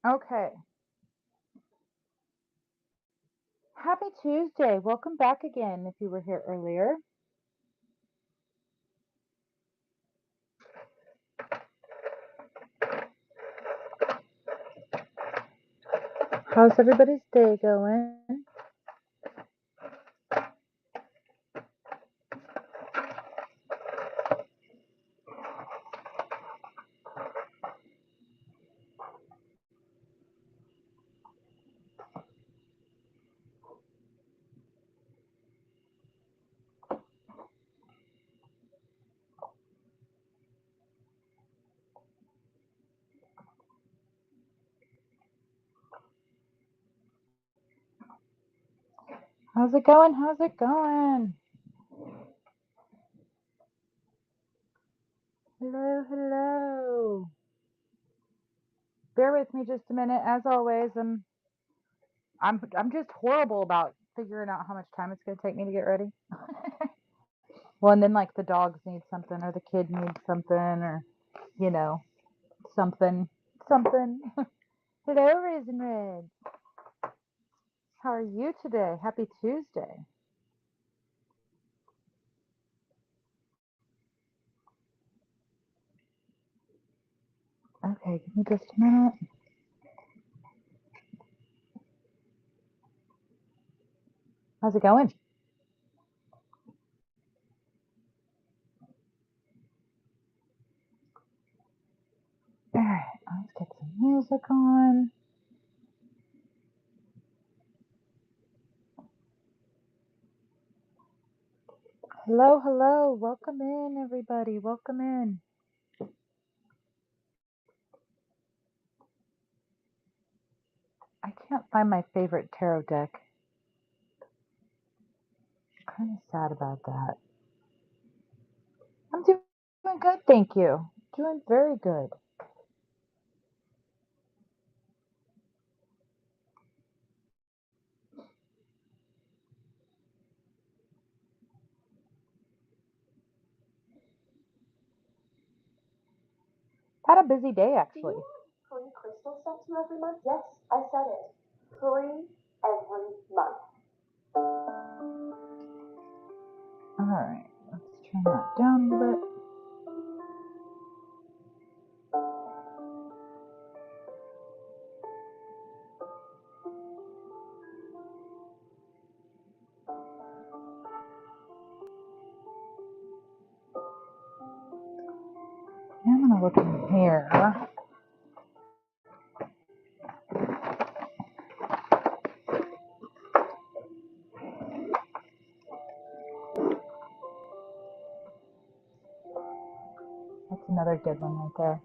Okay. Happy Tuesday. Welcome back again if you were here earlier. How's everybody's day going? How's it going? How's it going? Hello, hello. Bear with me just a minute. As always, I'm just horrible about figuring out how much time it's gonna take me to get ready. Well, and then like the dogs need something or the kid needs something or you know, something something. Hello, Raisin Red. How are you today? Happy Tuesday. Okay, give me just a minute. How's it going? All right, let's get some music on. Hello, hello. Welcome in, everybody. Welcome in. I can't find my favorite tarot deck. I'm kind of sad about that. I'm doing good, thank you. Doing very good. Had a busy day, actually. Free crystal sets you every month? Yes, I said it. Free every month. All right, let's turn that down a little bit. I'm gonna look in here. That's another good one right there.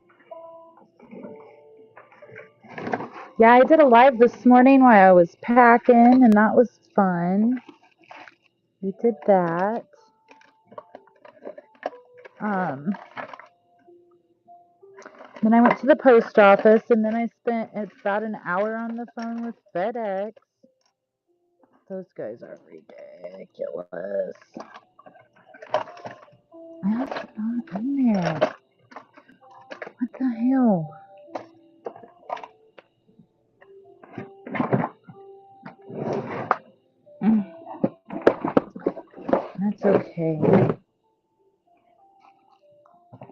Yeah, I did a live this morning while I was packing, and that was fun. We did that. Um, Then I went to the post office, and then I spent about an hour on the phone with FedEx. Those guys are ridiculous. That's not in there. What the hell? That's okay.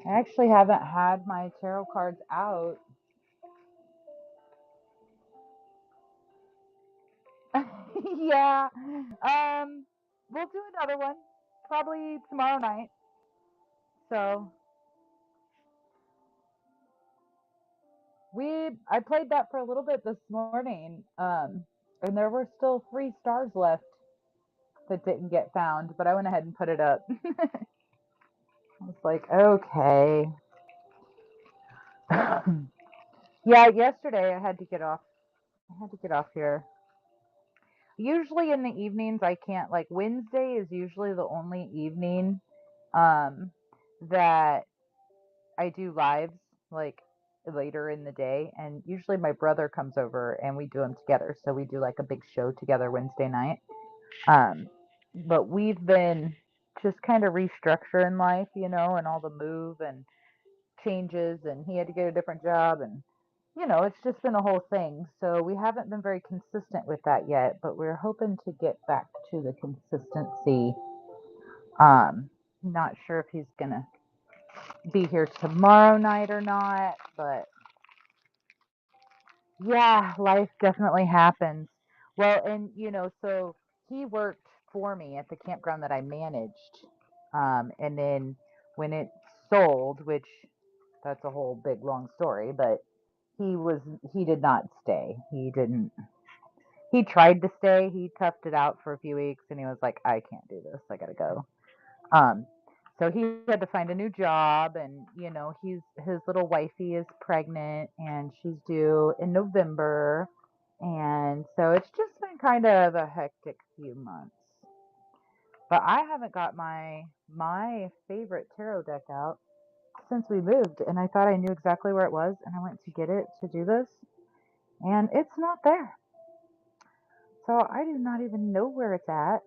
I actually haven't had my tarot cards out. Yeah. We'll do another one probably tomorrow night. So I played that for a little bit this morning. And there were still 3 stars left that didn't get found, but I went ahead and put it up. I was like, okay. Yeah, yesterday I had to get off. I had to get off here. Usually in the evenings I can't, like Wednesday is usually the only evening um that I do lives, like later in the day, and usually my brother comes over and we do them together. So we do like a big show together Wednesday night. Um but we've been just kind of restructuring life, and all the move and changes, and he had to get a different job, and it's just been a whole thing. So we haven't been very consistent with that yet, but we're hoping to get back to the consistency. Not sure if he's gonna be here tomorrow night or not, but yeah, life definitely happens. Well, and so he worked for me at the campground that I managed. And then when it sold, which that's a whole big long story, but he was he did not stay. He tried to stay. He toughed it out for a few weeks and he was like, I can't do this. I gotta go. Um, so he had to find a new job, and his little wifey is pregnant, and she's due in November, and so it's just been kind of a hectic few months. But I haven't got my favorite tarot deck out since we moved, and I thought I knew exactly where it was, and I went to get it to do this, and it's not there. So I do not even know where it's at,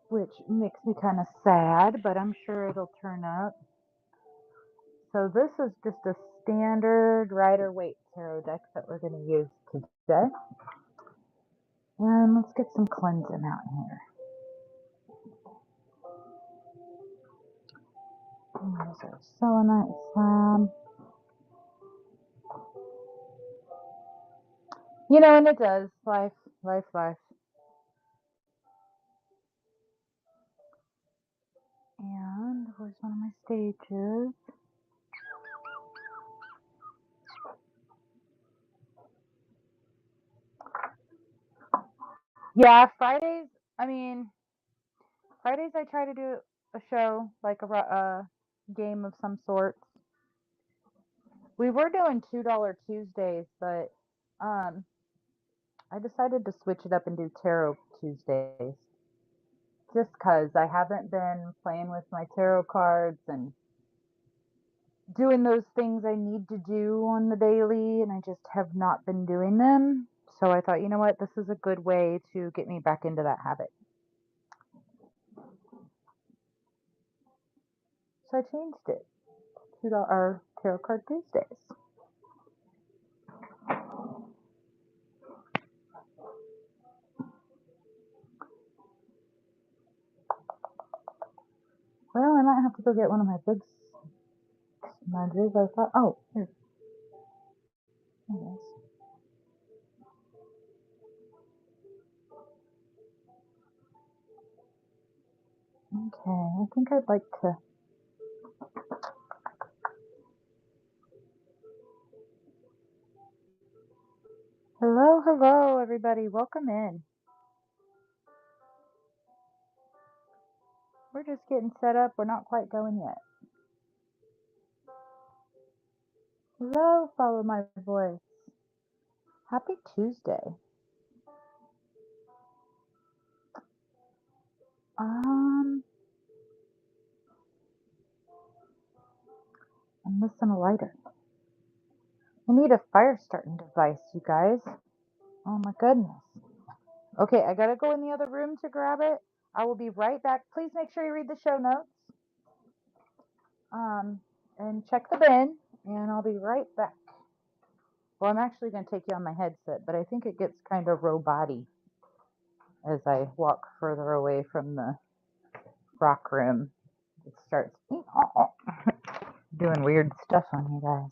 which makes me kind of sad, but I'm sure it'll turn up. So this is just a standard Rider-Waite tarot deck that we're going to use today. And let's get some cleansing out here. There's our selenite slab. And it does. Life. And where's one of my stages? Yeah, Fridays I try to do a show, like a game of some sort. We were doing $2 Tuesdays, but I decided to switch it up and do Tarot Tuesdays. Just because I haven't been playing with my tarot cards and doing those things I need to do on the daily, and I just have not been doing them. So I thought, you know what, this is a good way to get me back into that habit. So I changed it to our Tarot Card Tuesdays. Well, I might have to go get one of my big smudges. I thought, oh, here. There it is. Okay, I think I'd like to. Hello, everybody. Welcome in. We're just getting set up. We're not quite going yet. Hello, follow my voice. Happy Tuesday. I'm missing a lighter. I need a fire starting device, you guys. Oh my goodness. Okay, I gotta go in the other room to grab it. I will be right back. Please make sure you read the show notes. And check the bin, and I'll be right back. Well, I'm actually going to take you on my headset, but I think it gets kind of robot-y as I walk further away from the rock room. It starts doing weird stuff on you guys.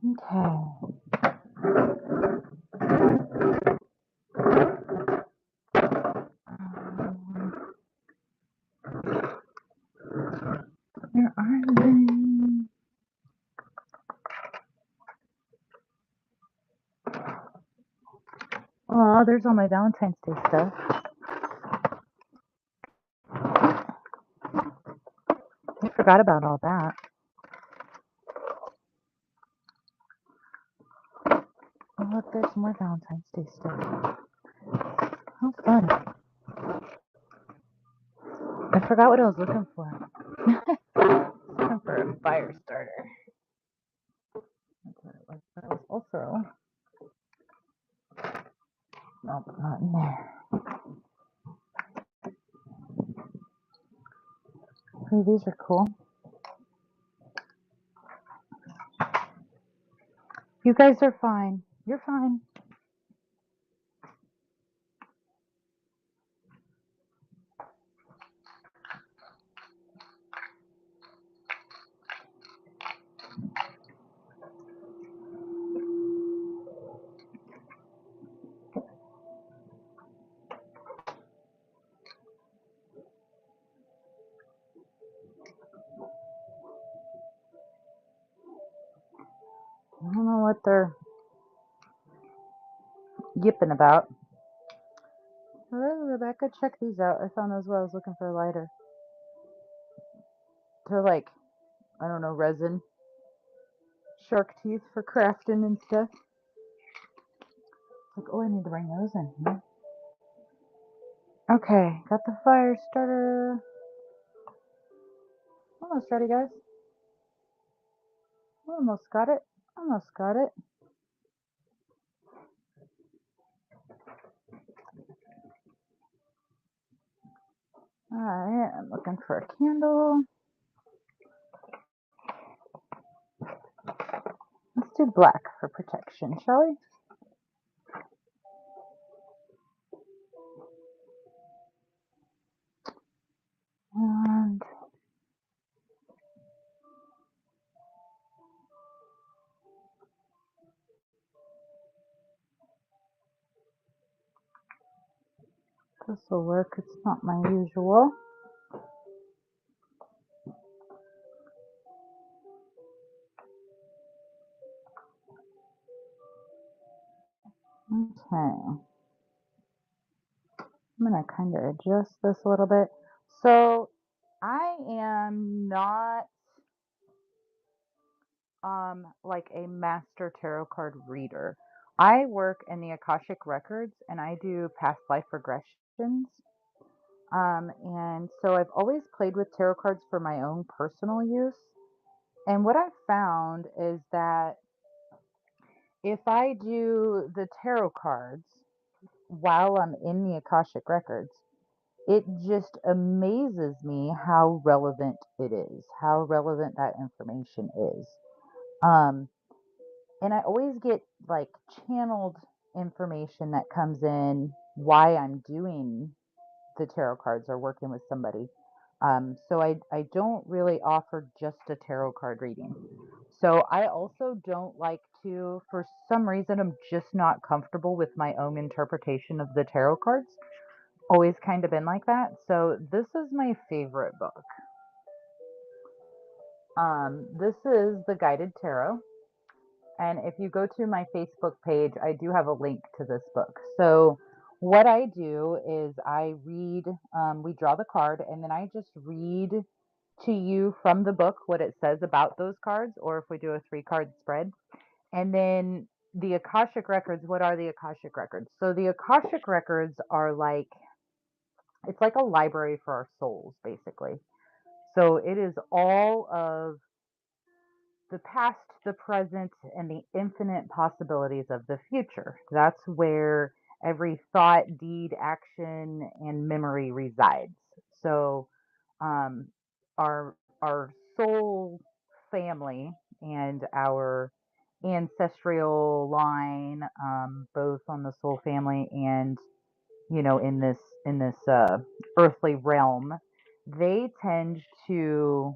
Okay. Where are they? Oh, there's all my Valentine's Day stuff. I forgot about all that. Oh, look, there's more Valentine's Day stuff. How fun. I forgot what I was looking for. Looking for a fire starter. That's what it was. But it was also... Nope, not in there. Hey, these are cool. You guys are fine. You're fine. I don't know what they're yipping about. Hello, Rebecca. Check these out. I found those while I was looking for a lighter. They're like, I don't know, resin. Shark teeth for crafting and stuff. Like, oh, I need to bring those in here. Okay, got the fire starter. Almost ready, guys. Almost got it. Almost got it. Alright, I'm looking for a candle. Let's do black for protection, shall we? And this will work. It's not my usual. Okay. I'm going to kind of adjust this a little bit. So I am not like a master tarot card reader. I work in the Akashic Records and I do past life regressions. And so I've always played with tarot cards for my own personal use. And what I've found is that if I do the tarot cards while I'm in the Akashic Records, it just amazes me how relevant it is, how relevant that information is. And I always get like channeled information that comes in why I'm doing the tarot cards or working with somebody. So I don't really offer just a tarot card reading. So I also don't like to, for some reason, I'm just not comfortable with my own interpretation of the tarot cards. Always kind of been like that. So this is my favorite book. This is the Guided Tarot. And if you go to my Facebook page, I do have a link to this book. So what I do is I read, we draw the card, and then I just read to you from the book what it says about those cards, or if we do a 3-card spread. And then the Akashic Records, what are the Akashic Records? So the Akashic Records are like, it's like a library for our souls, basically. So it is all of the past, the present, and the infinite possibilities of the future. That's where every thought, deed, action, and memory resides. So, um, our soul family and our ancestral line, both on the soul family and in this earthly realm, they tend to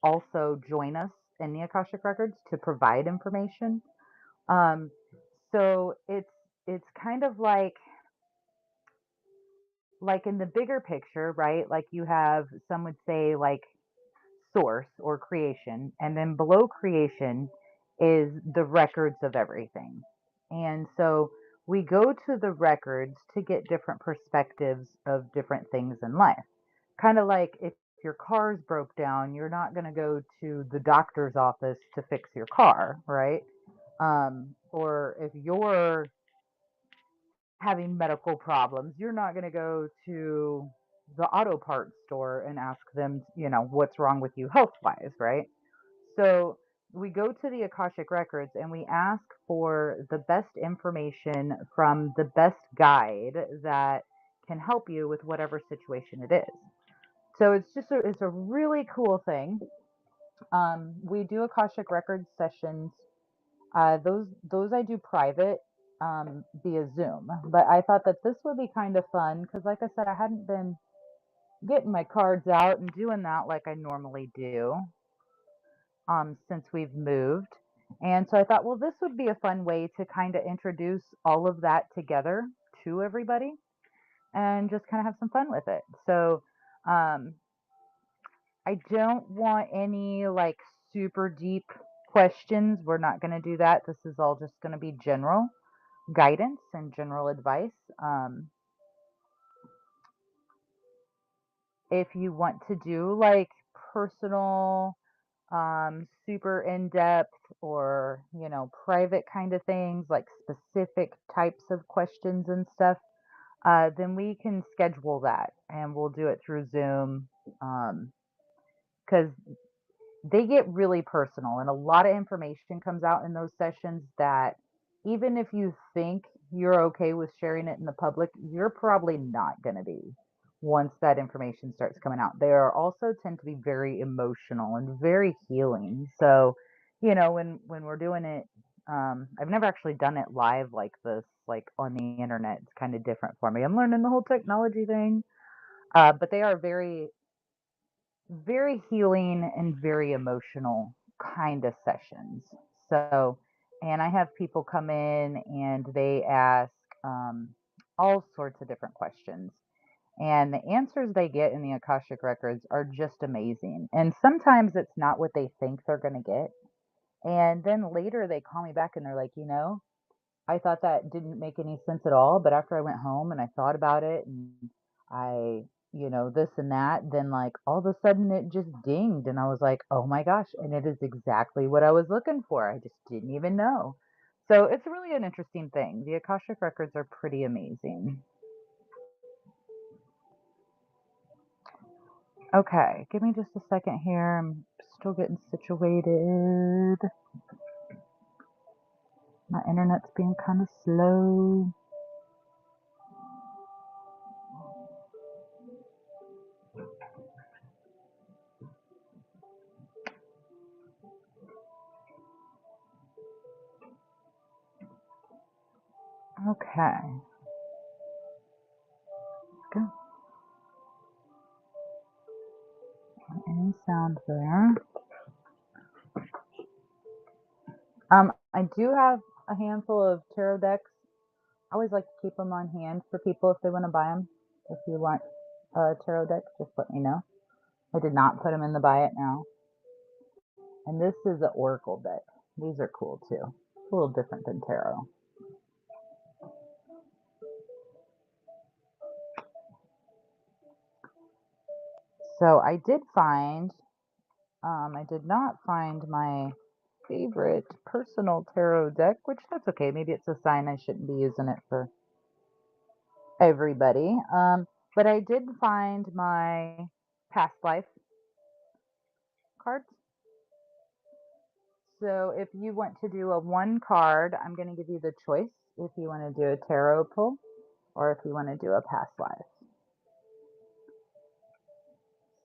also join us in the Akashic Records to provide information. Um, so it's kind of like in the bigger picture, right? Like you have, some would say, like source or creation, and then below creation is the records of everything. And so we go to the records to get different perspectives of different things in life. Kind of like if your car's broke down, you're not going to go to the doctor's office to fix your car, right? Or if you're having medical problems, you're not going to go to the auto parts store and ask them, what's wrong with you health wise, right? So we go to the Akashic Records and we ask for the best information from the best guide that can help you with whatever situation it is. So it's a really cool thing. We do Akashic Records sessions Those I do private via Zoom. But I thought that this would be kind of fun because, like I said, I hadn't been getting my cards out and doing that like I normally do since we've moved. And so I thought, well, this would be a fun way to kind of introduce all of that together to everybody and just kind of have some fun with it. So um, I don't want any like super deep questions. We're not going to do that. This is all just going to be general guidance and general advice. If you want to do like personal, super in depth or, private kind of things, like specific types of questions and stuff, then we can schedule that and we'll do it through Zoom. Because they get really personal and a lot of information comes out in those sessions that even if you think you're okay with sharing it in the public, you're probably not going to be once that information starts coming out. They are also tend to be very emotional and very healing. So, when we're doing it, I've never actually done it live like this, like on the internet. It's kind of different for me. I'm learning the whole technology thing. But they are very very healing and very emotional kind of sessions. So, and I have people come in and they ask all sorts of different questions. And the answers they get in the Akashic Records are just amazing. And sometimes it's not what they think they're going to get. And then later they call me back and they're like, I thought that didn't make any sense at all, but after I went home and I thought about it and I, this and that, then like all of a sudden it just dinged and I was like, "Oh my gosh, and it is exactly what I was looking for. I just didn't even know." So it's really an interesting thing. The Akashic Records are pretty amazing. Okay, give me just a second here. I'm still getting situated. My internet's being kind of slow. Okay. Go. Any sound there? I do have a handful of tarot decks. I always like to keep them on hand for people if they want to buy them. If you want a tarot deck, just let me know. I did not put them in the buy it now. And this is an oracle deck. These are cool too. It's a little different than tarot. So I did find, I did not find my favorite personal tarot deck, which that's okay. Maybe it's a sign I shouldn't be using it for everybody. But I did find my past life cards. So if you want to do a one card, I'm going to give you the choice if you want to do a tarot pull or if you want to do a past life.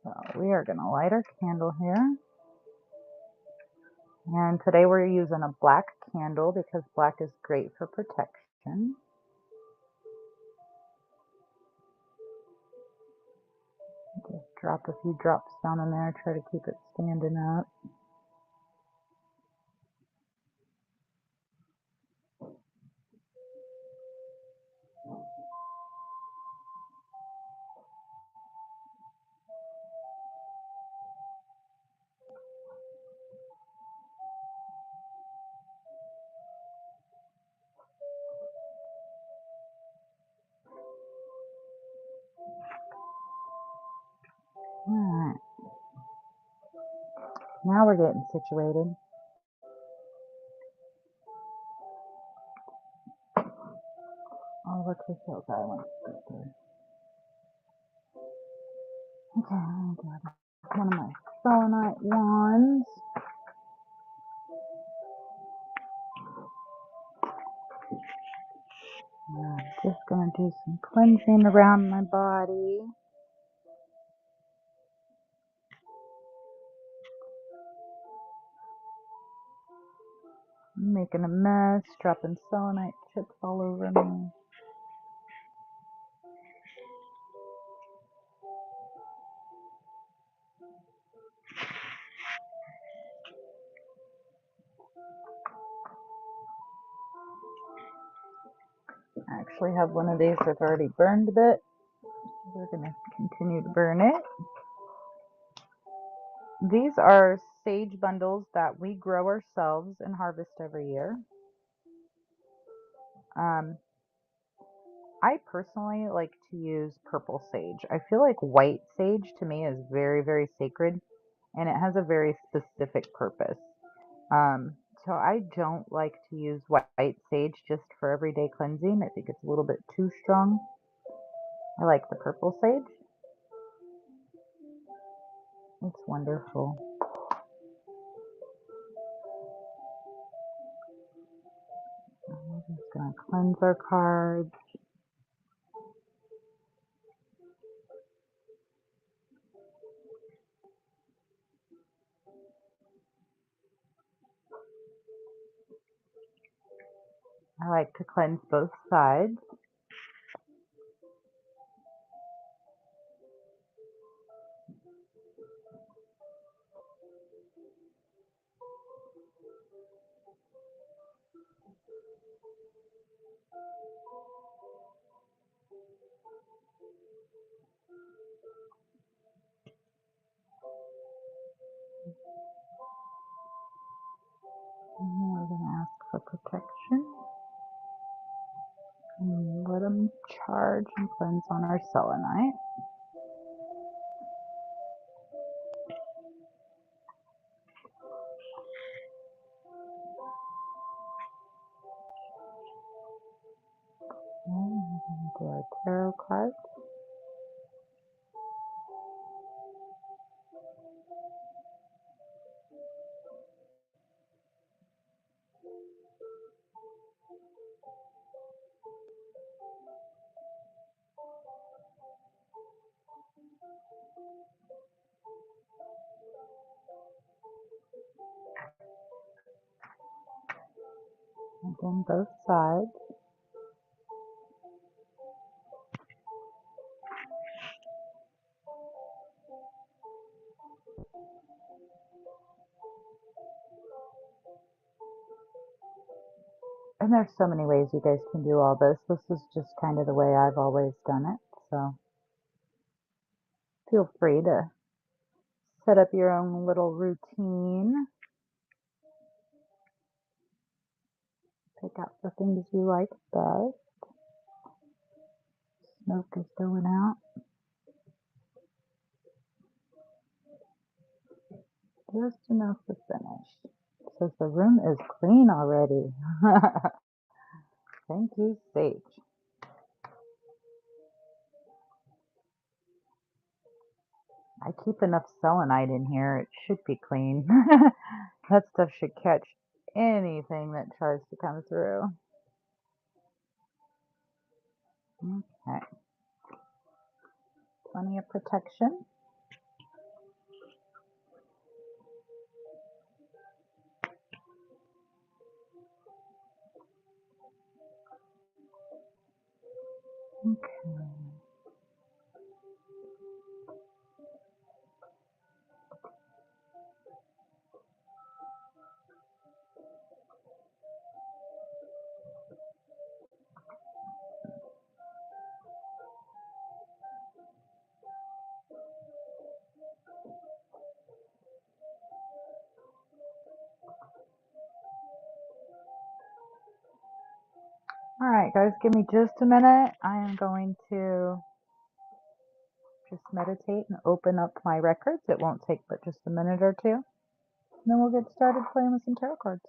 So we are going to light our candle here. And today we're using a black candle because black is great for protection. Just drop a few drops down in there, try to keep it standing up. Alright. Now we're getting situated. Oh, look who feels I want to speak to. Okay, I'm going to grab one of my selenite wands. I'm just going to do some cleansing around my body. I'm making a mess, dropping selenite chips all over me. I actually have one of these that's already burned a bit. We're going to continue to burn it. These are sage bundles that we grow ourselves and harvest every year. I personally like to use purple sage. I feel like white sage to me is very, very sacred, and it has a very specific purpose. So I don't like to use white sage just for everyday cleansing. I think it's a little bit too strong. I like the purple sage. It's wonderful. I'm just going to cleanse our cards. I like to cleanse both sides. And we're going to ask for protection. And let them charge and cleanse on our selenite. And we're going to do our tarot cards. Again, both sides. And there's so many ways you guys can do all this. This is just kind of the way I've always done it. So feel free to set up your own little routine. Pick out the things you like best. Smoke is going out. Just enough to finish. It says the room is clean already. Thank you, Sage. I keep enough selenite in here. It should be clean. That stuff should catch anything that tries to come through. Okay. Plenty of protection. Okay. All right, guys, give me just a minute. I am going to just meditate and open up my records. It won't take but just a minute or two. And then we'll get started playing with some tarot cards.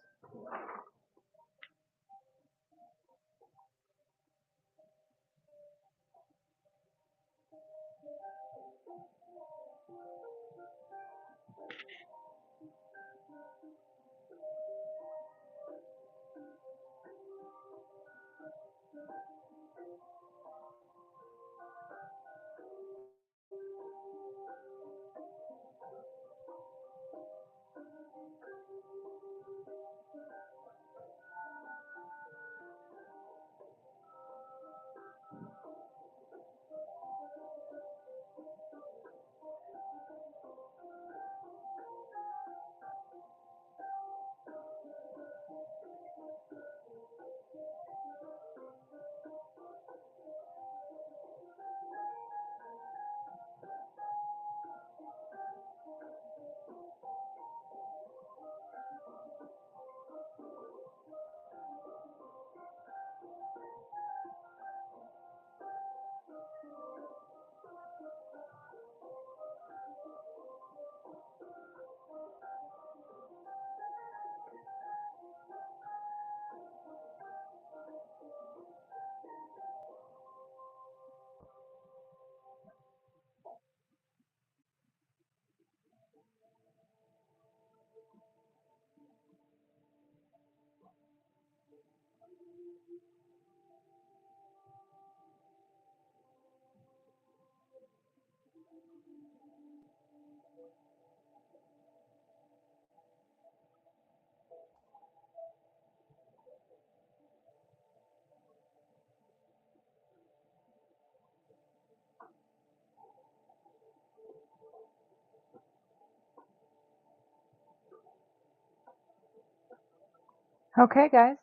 Okay, guys.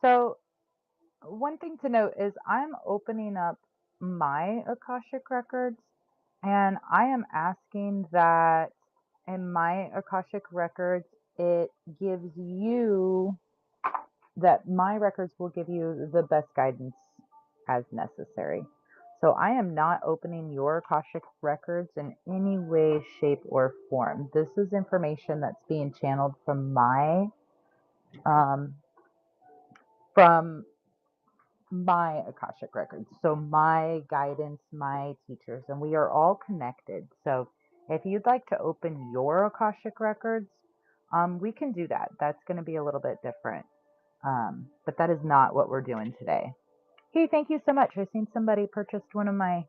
So one thing to note is I'm opening up my Akashic records and I am asking that in my Akashic records, it gives you that my records will give you the best guidance as necessary. So I am not opening your Akashic records in any way, shape, or form. This is information that's being channeled um, from my Akashic records. So my guidance, my teachers, and we are all connected. So if you'd like to open your Akashic records, we can do that. That's going to be a little bit different. But that is not what we're doing today. Hey, thank you so much. I've seen somebody purchased one of my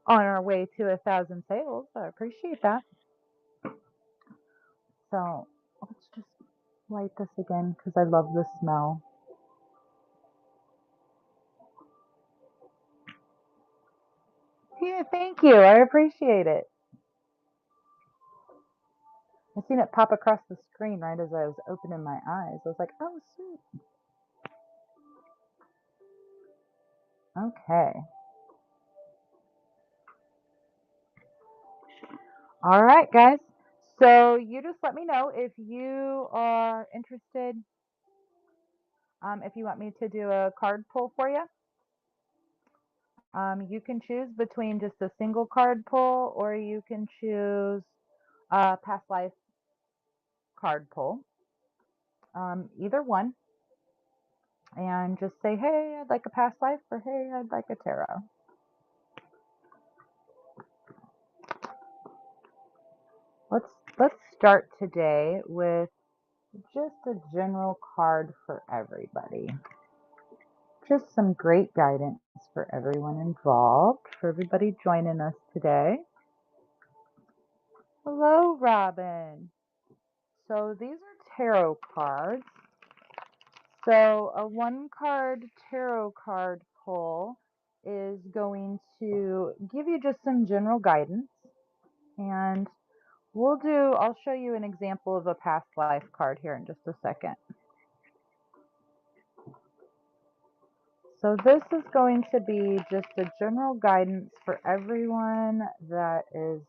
on our way to 1,000 sales. I appreciate that. So let's just light this again because I love the smell. Yeah, thank you. I appreciate it. I seen it pop across the screen right as I was opening my eyes. I was like, oh, sweet. Okay. All right, guys. So you just let me know if you are interested, if you want me to do a card pull for you. You can choose between just a single card pull or you can choose a past life card pull. Either one. And just say, hey, I'd like a past life, or hey, I'd like a tarot. Let's start today with just a general card for everybody. Just some great guidance for everyone involved, for everybody joining us today. Hello, Robin. So these are tarot cards. So a one card tarot card pull is going to give you just some general guidance. And I'll show you an example of a past life card here in just a second. So this is going to be just a general guidance for everyone that is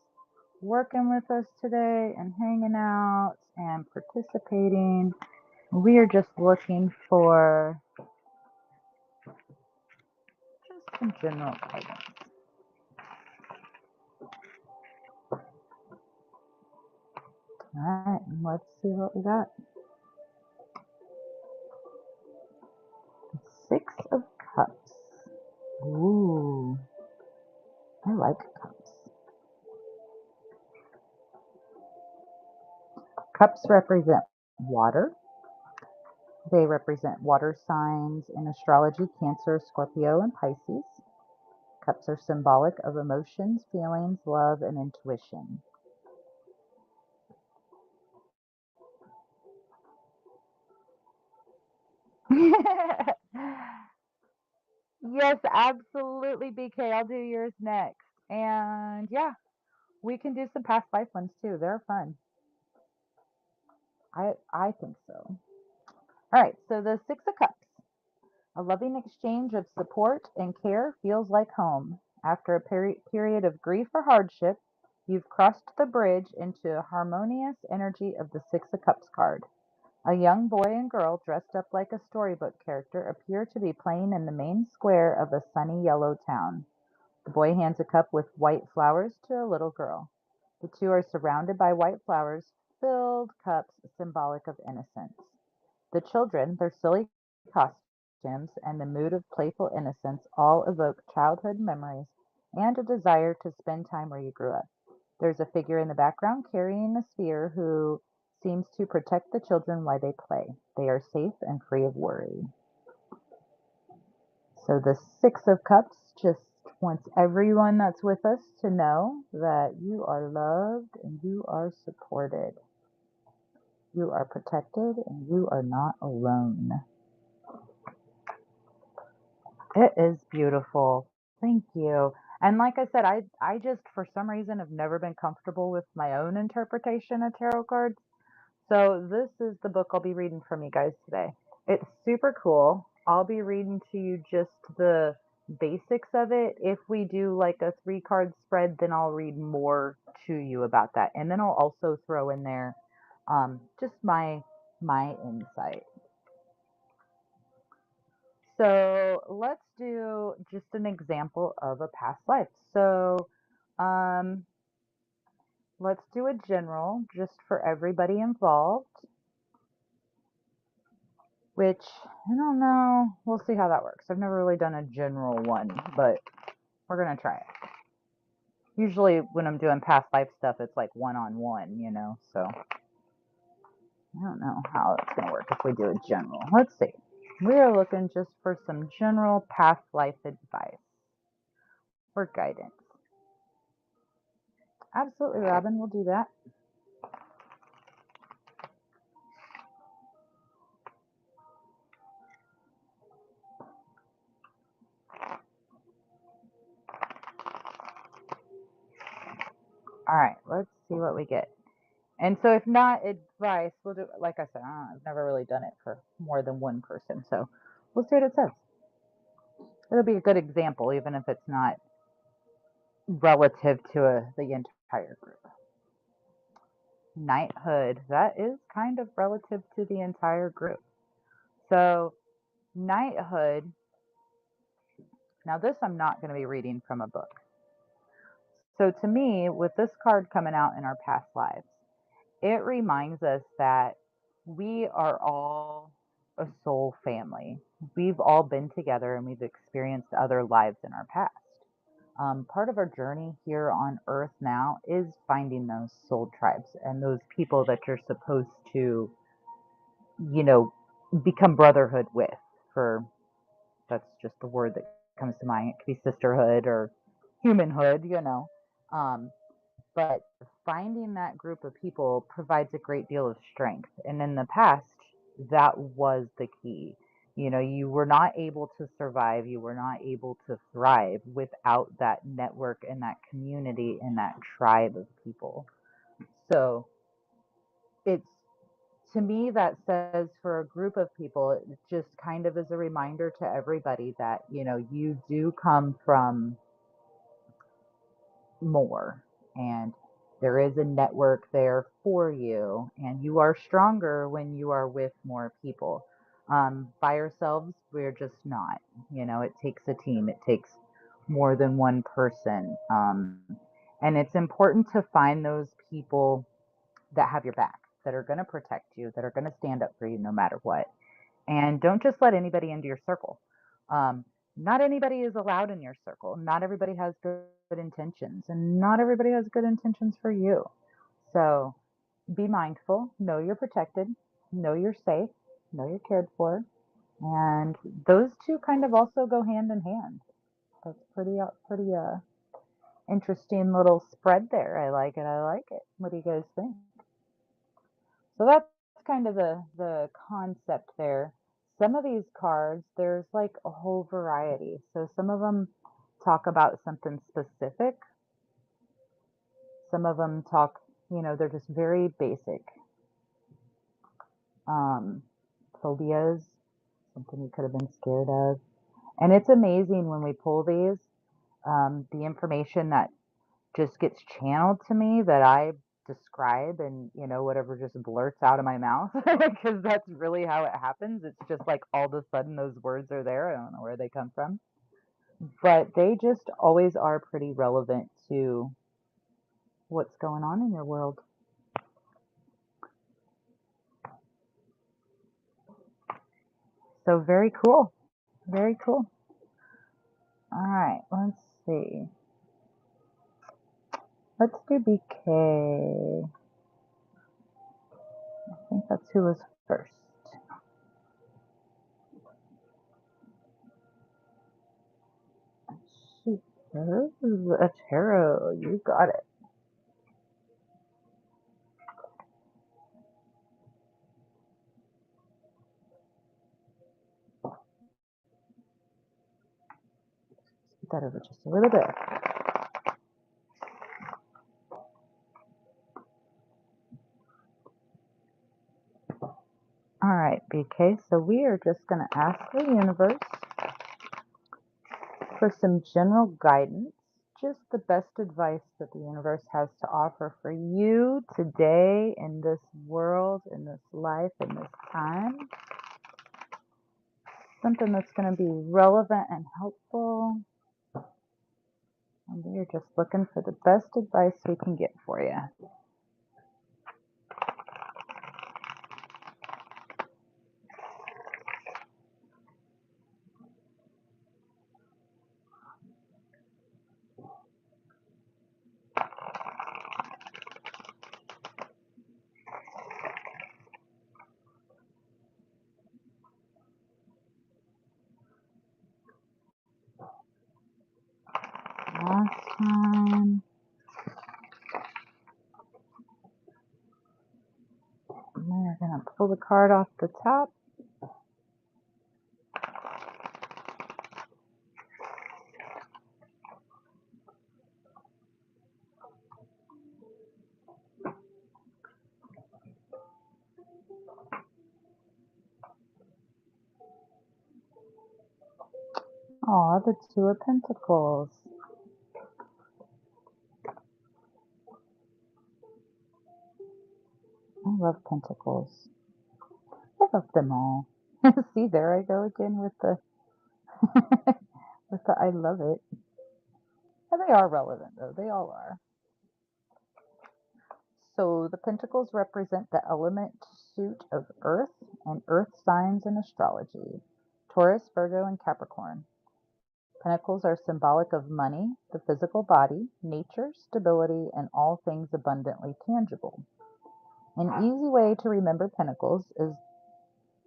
working with us today and hanging out and participating. We are just looking for just some general guidance. All right, let's see what we got. Six of Cups. Ooh, I like cups. Cups represent water. They represent water signs in astrology, Cancer, Scorpio, and Pisces. Cups are symbolic of emotions, feelings, love, and intuition. Yes, absolutely, BK. I'll do yours next. And yeah, we can do some past life ones too. They're fun. I think so. All right, so the Six of Cups. A loving exchange of support and care feels like home. After a period of grief or hardship, you've crossed the bridge into a harmonious energy of the Six of Cups card. A young boy and girl dressed up like a storybook character appear to be playing in the main square of a sunny yellow town. The boy hands a cup with white flowers to a little girl. The two are surrounded by white flowers, filled cups symbolic of innocence. The children, their silly costumes, and the mood of playful innocence all evoke childhood memories and a desire to spend time where you grew up. There's a figure in the background carrying a sphere who seems to protect the children while they play. They are safe and free of worry. So the Six of Cups just wants everyone that's with us to know that you are loved and you are supported. You are protected and you are not alone. It is beautiful. Thank you. And like I said, I just, for some reason, have never been comfortable with my own interpretation of tarot cards. So this is the book I'll be reading from you guys today. It's super cool. I'll be reading to you just the basics of it. If we do like a 3-card spread, then I'll read more to you about that. And then I'll also throw in there just my insight. So let's do just an example of a past life. So let's do a general just for everybody involved, which I don't know. We'll see how that works. I've never really done a general one, but we're going to try it. Usually when I'm doing past life stuff, it's like one-on-one, you know, so I don't know how it's going to work if we do a general. Let's see. We are looking just for some general past life advice or guidance. Absolutely, Robin, we'll do that. All right, let's see what we get. And so if not advice, we'll do, like I said, I've never really done it for more than one person. So we'll see what it says. It'll be a good example, even if it's not relative to the entire group. Knighthood, that is kind of relative to the entire group. So knighthood, now this I'm not going to be reading from a book. So to me, with this card coming out in our past lives, it reminds us that we are all a soul family. We've all been together and we've experienced other lives in our past. Part of our journey here on Earth now is finding those soul tribes and those people that you're supposed to, you know, become brotherhood with. For that's just the word that comes to mind. It could be sisterhood or humanhood, you know. But finding that group of people provides a great deal of strength. And in the past, that was the key. You know, you were not able to survive, you were not able to thrive without that network and that community and that tribe of people. So it's, to me, that says for a group of people, it just kind of is a reminder to everybody that, you know, you do come from more, and there is a network there for you, and you are stronger when you are with more people. By ourselves, we're just not. You know, it takes a team, it takes more than one person. And it's important to find those people that have your back, that are going to protect you, that are going to stand up for you no matter what. And don't just let anybody into your circle. Not anybody is allowed in your circle. Not everybody has good intentions, and not everybody has good intentions for you. So be mindful, know you're protected, know you're safe, know you're cared for. And those two kind of also go hand in hand. That's pretty interesting little spread there. I like it. I like it. What do you guys think? So that's kind of the concept there. Some of these cards, there's like a whole variety. So some of them talk about something specific. Some of them talk, you know, they're just very basic. Phobias, something you could have been scared of. And it's amazing when we pull these, the information that just gets channeled to me that I describe, and you know, whatever just blurts out of my mouth, because that's really how it happens. It's just like all of a sudden those words are there. I don't know where they come from, but they just always are pretty relevant to what's going on in your world. So very cool. Very cool. All right, let's see. Let's do BK. That's who was first. A tarot. You got it. Put that over just a little bit. All right, BK, so we are just going to ask the universe for some general guidance, just the best advice that the universe has to offer for you today in this world, in this life, in this time. Something that's going to be relevant and helpful. And we are just looking for the best advice we can get for you. Last time. We're going to pull the card off the top. Aw, the Two of Pentacles. I love Pentacles. I love them all. See, there I go again with the with the I love it. And they are relevant though. They all are. So the Pentacles represent the element suit of Earth and Earth signs in astrology. Taurus, Virgo, and Capricorn. Pentacles are symbolic of money, the physical body, nature, stability, and all things abundantly tangible. An easy way to remember Pentacles is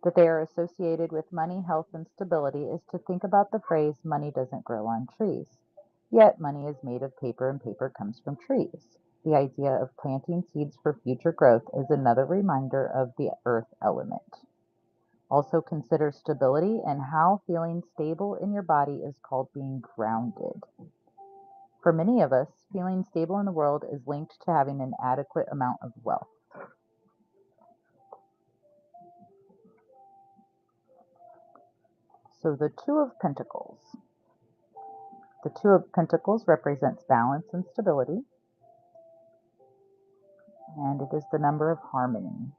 that they are associated with money, health, and stability is to think about the phrase, money doesn't grow on trees. Yet money is made of paper and paper comes from trees. The idea of planting seeds for future growth is another reminder of the earth element. Also consider stability and how feeling stable in your body is called being grounded. For many of us, feeling stable in the world is linked to having an adequate amount of wealth. So the Two of Pentacles. The Two of Pentacles represents balance and stability, and it is the number of harmony.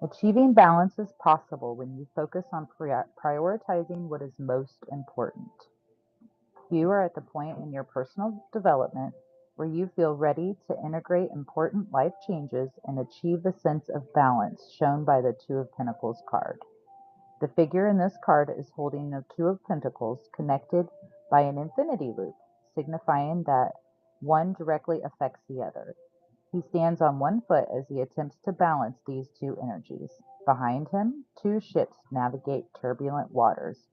Achieving balance is possible when you focus on prioritizing what is most important. You are at the point in your personal development where you feel ready to integrate important life changes and achieve the sense of balance shown by the Two of Pentacles card. The figure in this card is holding the Two of Pentacles connected by an infinity loop, signifying that one directly affects the other. He stands on one foot as he attempts to balance these two energies. Behind him, two ships navigate turbulent waters,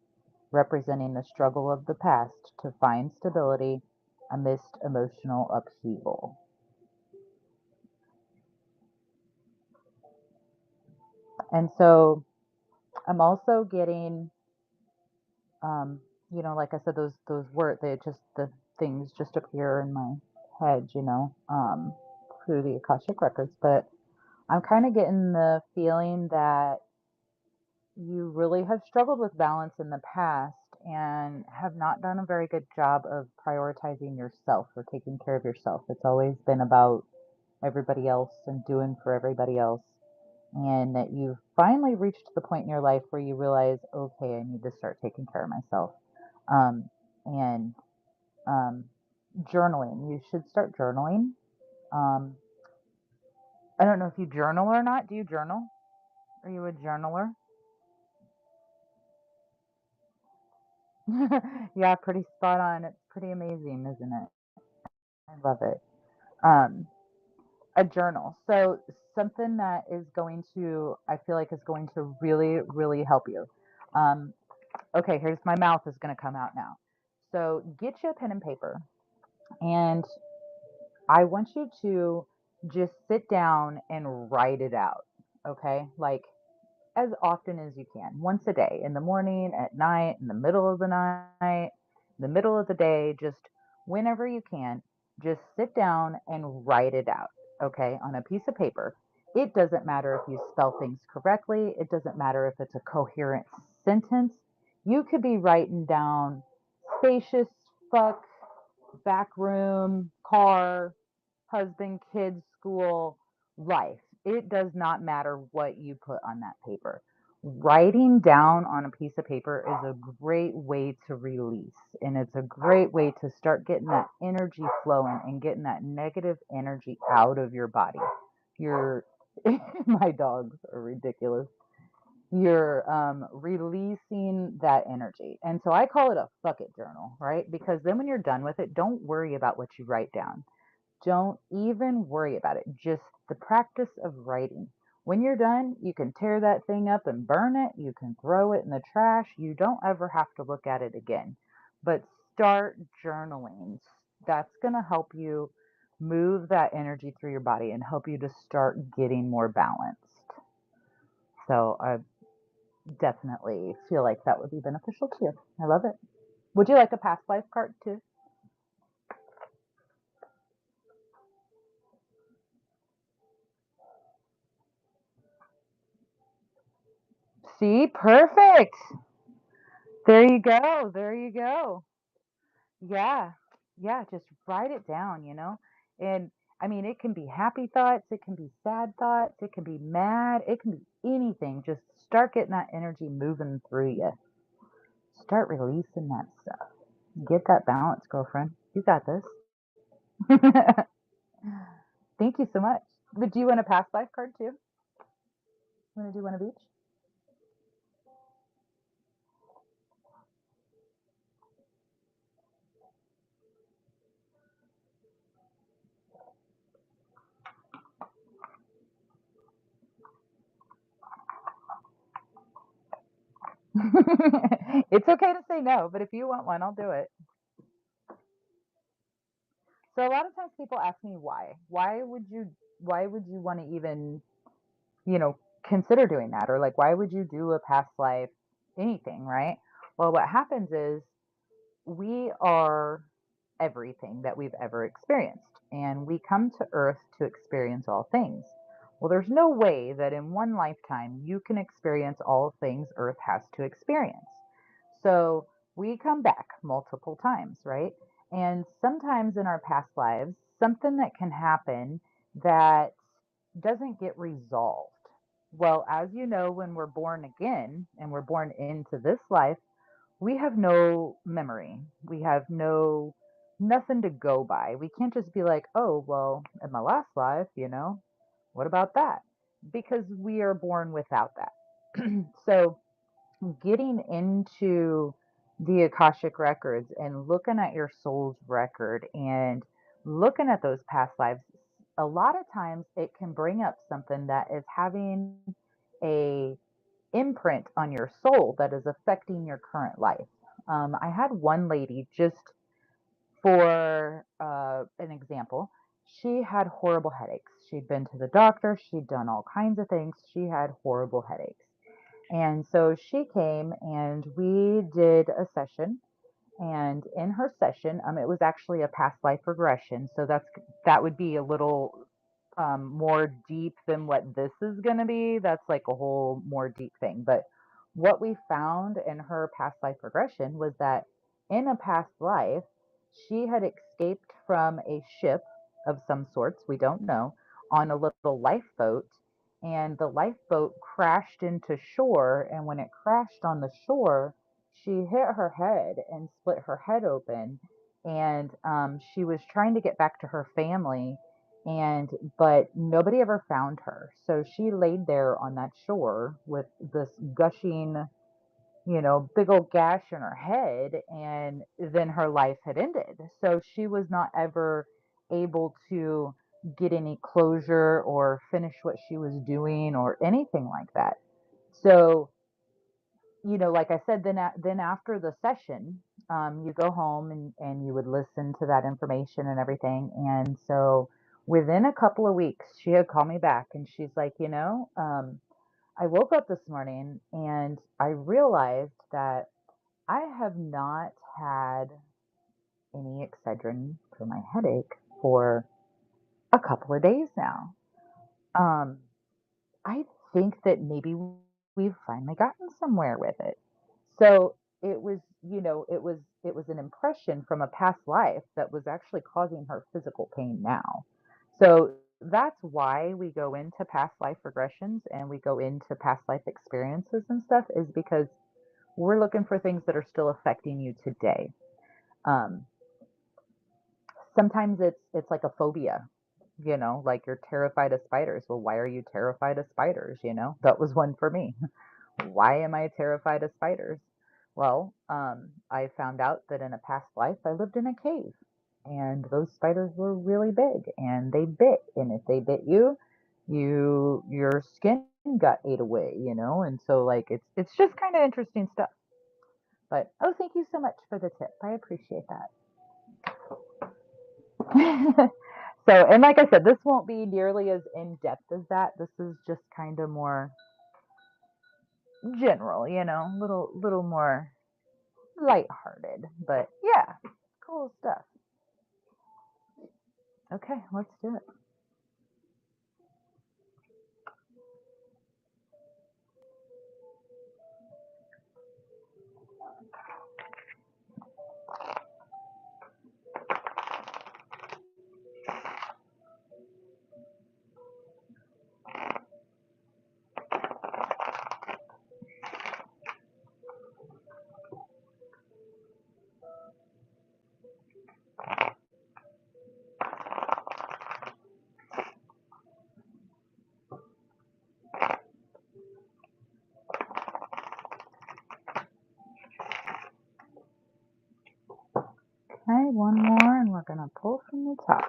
representing the struggle of the past to find stability amidst emotional upheaval. And so I'm also getting, like I said, those words, the things just appear in my head, through the Akashic records. But I'm kind of getting the feeling that you really have struggled with balance in the past and have not done a very good job of prioritizing yourself or taking care of yourself. It's always been about everybody else and doing for everybody else. And that you've finally reached the point in your life where you realize, okay, I need to start taking care of myself. And journaling. You should start journaling. I don't know if you journal or not. Do you journal? Are you a journaler? Yeah, pretty spot on. It's pretty amazing, isn't it? I love it. Um, a journal. So something that is going to, I feel like is going to really, really help you. Um, okay, here's my mouth is going to come out now. So get you a pen and paper, and I want you to just sit down and write it out. Okay, like as often as you can, once a day, in the morning, at night, in the middle of the night, the middle of the day, just whenever you can, just sit down and write it out, okay, on a piece of paper. It doesn't matter if you spell things correctly, it doesn't matter if it's a coherent sentence. You could be writing down spacious, fuck, back room, car, husband, kids, school, life. It does not matter what you put on that paper. Writing down on a piece of paper is a great way to release, and it's a great way to start getting that energy flowing and getting that negative energy out of your body. Your my dogs are ridiculous. You're releasing that energy. And so I call it a fuck it journal, right? Because then when you're done with it, don't worry about what you write down. Don't even worry about it. Just the practice of writing. When you're done, you can tear that thing up and burn it. You can throw it in the trash. You don't ever have to look at it again. But start journaling. That's going to help you move that energy through your body and help you to start getting more balanced. So I definitely feel like that would be beneficial too. I love it. Would you like a past life card too? See, perfect. There you go. There you go. Yeah. Yeah. Just write it down, you know? And I mean, it can be happy thoughts, it can be sad thoughts, it can be mad, it can be anything. Just start getting that energy moving through you. Start releasing that stuff. Get that balance, girlfriend. You got this. Thank you so much. But do you want a past life card too? Want to do one of each? It's okay to say no, but if you want one, I'll do it. So a lot of times people ask me why. Why would you want to even, you know, consider doing that? Or like why would you do a past life anything, right? Well, what happens is we are everything that we've ever experienced, and we come to earth to experience all things. Well, there's no way that in one lifetime you can experience all things earth has to experience. So we come back multiple times, right? And sometimes in our past lives, something that can happen that doesn't get resolved. Well, as you know, when we're born again and we're born into this life, we have no memory. We have nothing to go by. We can't just be like, oh, well, in my last life, what about that? Because we are born without that. So getting into the Akashic records and looking at your soul's record and looking at those past lives, a lot of times it can bring up something that is having a imprint on your soul that is affecting your current life. I had one lady, just for an example, she had horrible headaches. She'd been to the doctor, she'd done all kinds of things. She had horrible headaches. And so she came and we did a session. And in her session, it was actually a past life regression. So that would be a little more deep than what this is going to be. That's like a whole more deep thing. But what we found in her past life regression was that in a past life, she had escaped from a ship of some sorts, we don't know, on a little lifeboat. And the lifeboat crashed into shore. And when it crashed on the shore, she hit her head and split her head open. And she was trying to get back to her family, and but nobody ever found her. So she laid there on that shore with this gushing, big old gash in her head, and then her life had ended. So she was not ever able to get any closure or finish what she was doing or anything like that. So, like I said, then after the session, you go home and you would listen to that information and everything. And so within a couple of weeks, she had called me back and she's like, I woke up this morning and I realized that I have not had any Excedrin for my headache for a couple of days now. Um, I think that maybe we've finally gotten somewhere with it. So it was an impression from a past life that was actually causing her physical pain now. So that's why we go into past life regressions and we go into past life experiences and stuff is because we're looking for things that are still affecting you today. Um, Sometimes it's like a phobia, like you're terrified of spiders. Well, why are you terrified of spiders? That was one for me. Why am I terrified of spiders? Well, I found out that in a past life I lived in a cave, and those spiders were really big, and they bit, and if they bit you, your skin got ate away, and so like it's just kind of interesting stuff. But oh, thank you so much for the tip. I appreciate that. So, and like I said, this won't be nearly as in depth as that. This is just kind of more general, little more lighthearted. But yeah, cool stuff. Okay, let's do it. Okay, one more, and we're gonna pull from the top.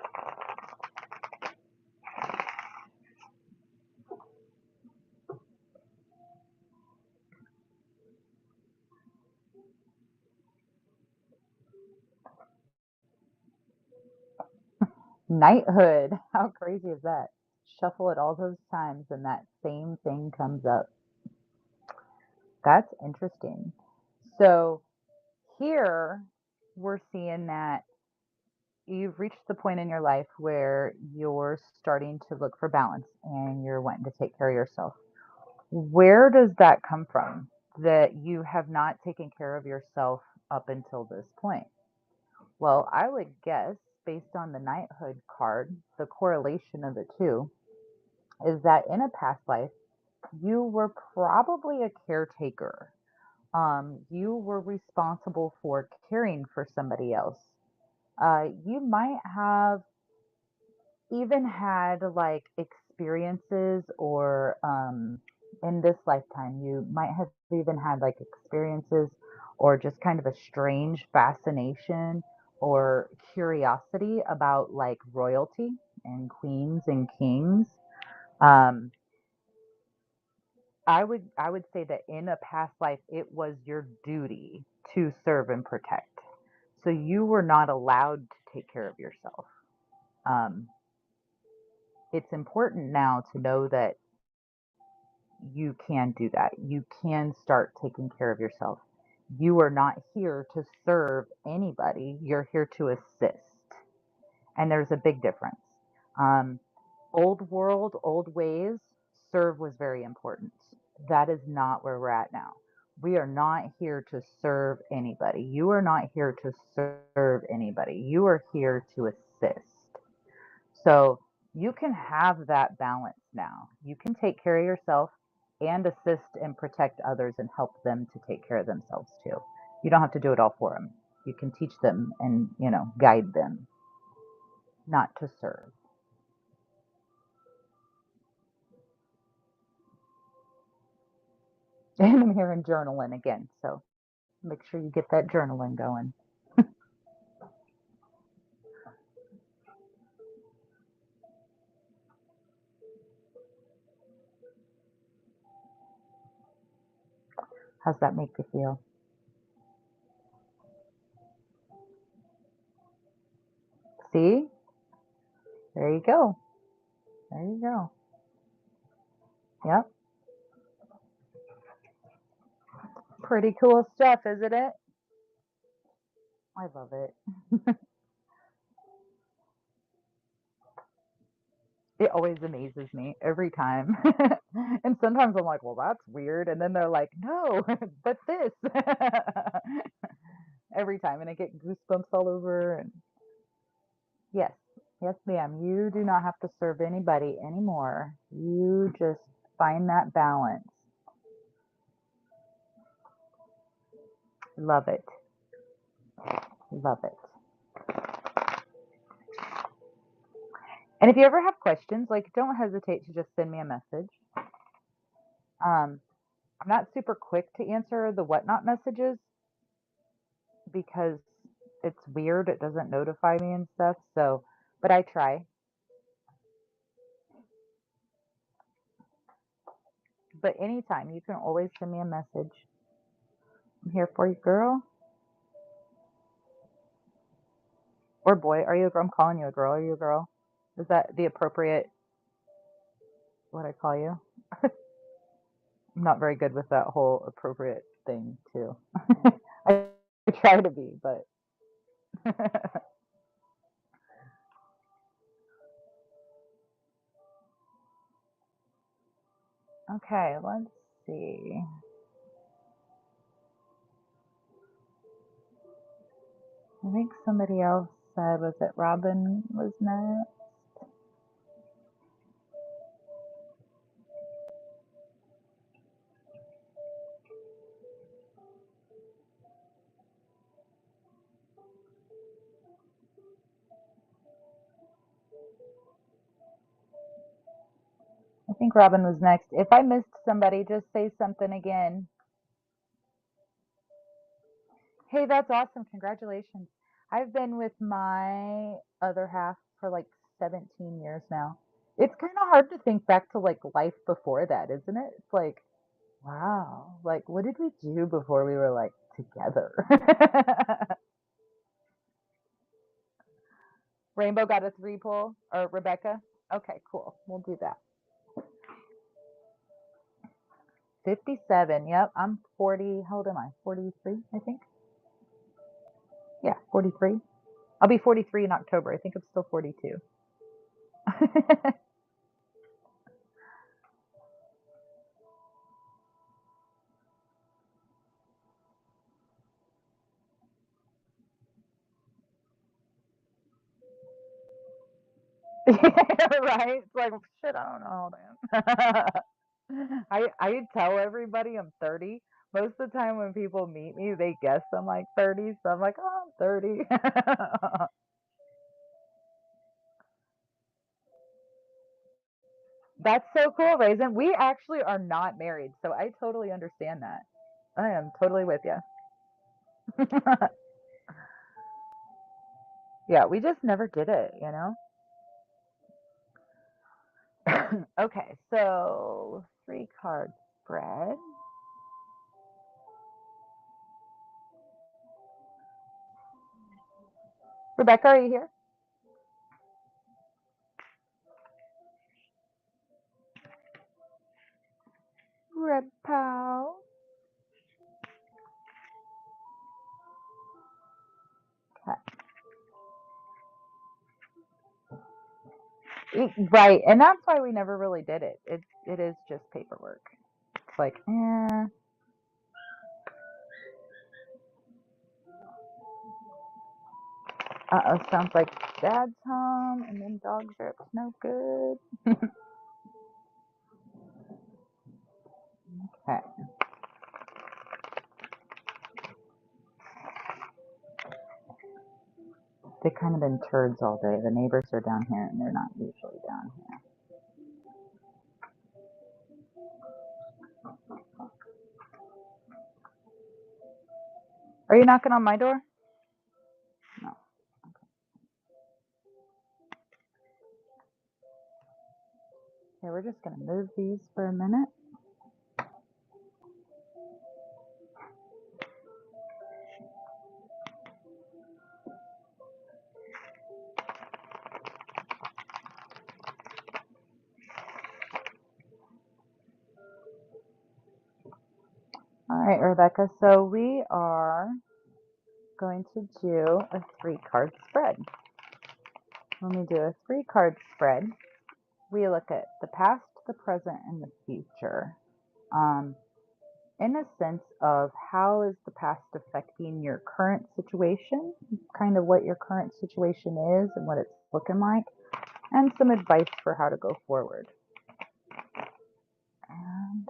Knighthood. How crazy is that? Shuffle it all those times, and that same thing comes up. That's interesting. So here we're seeing that you've reached the point in your life where you're starting to look for balance and you're wanting to take care of yourself. Where does that come from that you have not taken care of yourself up until this point? Well, I would guess, based on the knighthood card, the correlation of the two is that in a past life, you were probably a caretaker. You were responsible for caring for somebody else. You might have even had like experiences or in this lifetime you might have even had like experiences or just kind of a strange fascination or curiosity about like royalty and queens and kings. um, I would say that in a past life it was your duty to serve and protect, so you were not allowed to take care of yourself. um, it's important now to know that you can do that. You can start taking care of yourself. You are not here to serve anybody, you're here to assist. And there's a big difference. Um, Old world, old ways, serve was very important. That is not where we're at now. We are not here to serve anybody. You are not here to serve anybody. You are here to assist. So you can have that balance now. You can take care of yourself and assist and protect others and help them to take care of themselves too. You don't have to do it all for them. You can teach them and, guide them, not to serve. And I'm here in journaling again. So make sure you get that journaling going. How's that make you feel? See? There you go. There you go. Yep. Pretty cool stuff, isn't it? I love it. It always amazes me every time. And sometimes I'm like, well, that's weird. And then they're like, no, but this. Every time. And I get goosebumps all over. And yes, yes, ma'am. You do not have to serve anybody anymore. You just find that balance. Love it. Love it. And if you ever have questions, like don't hesitate to just send me a message. I'm not super quick to answer the whatnot messages because it's weird. It doesn't notify me and stuff. So, but I try. But anytime, you can always send me a message. I'm here for you, girl. Or boy. Are you a girl? I'm calling you a girl. Are you a girl? Is that the appropriate what I call you? I'm not very good with that whole appropriate thing, too. I try to be, but. Okay, let's see. I think somebody else said, was it Robin was next? I think Robin was next. If I missed somebody, just say something again. Hey, that's awesome. Congratulations. I've been with my other half for like 17 years now. It's kind of hard to think back to like life before that, isn't it? It's like, wow, like what did we do before we were like together? Rainbow got a 3 pull, or Rebecca? Okay, cool. We'll do that. 57. Yep, I'm 40. How old am I? 43, I think. Yeah, 43. I'll be 43 in October. I think I'm still 42. Right? It's like, shit, I don't know, man. I tell everybody I'm 30. Most of the time when people meet me, they guess I'm like 30, so I'm like, oh, I'm 30. That's so cool, Raisin. We actually are not married, so I totally understand that. I am totally with you. Yeah, we just never did it, you know? Okay, so 3 card spread. Rebecca, are you here? Red Pal. Right, and that's why we never really did it. It is just paperwork. It's like, uh-oh, sounds like dad's home, and then dogs are up to no good. Okay. They've kind of been turds all day. The neighbors are down here, and they're not usually down here. Are you knocking on my door? No. Okay, we're just going to move these for a minute. All right, Rebecca. So we are going to do a 3-card spread. When we do a 3-card spread, we look at the past, the present, and the future. In a sense of how is the past affecting your current situation, kind of what your current situation is and what it's looking like, and some advice for how to go forward. And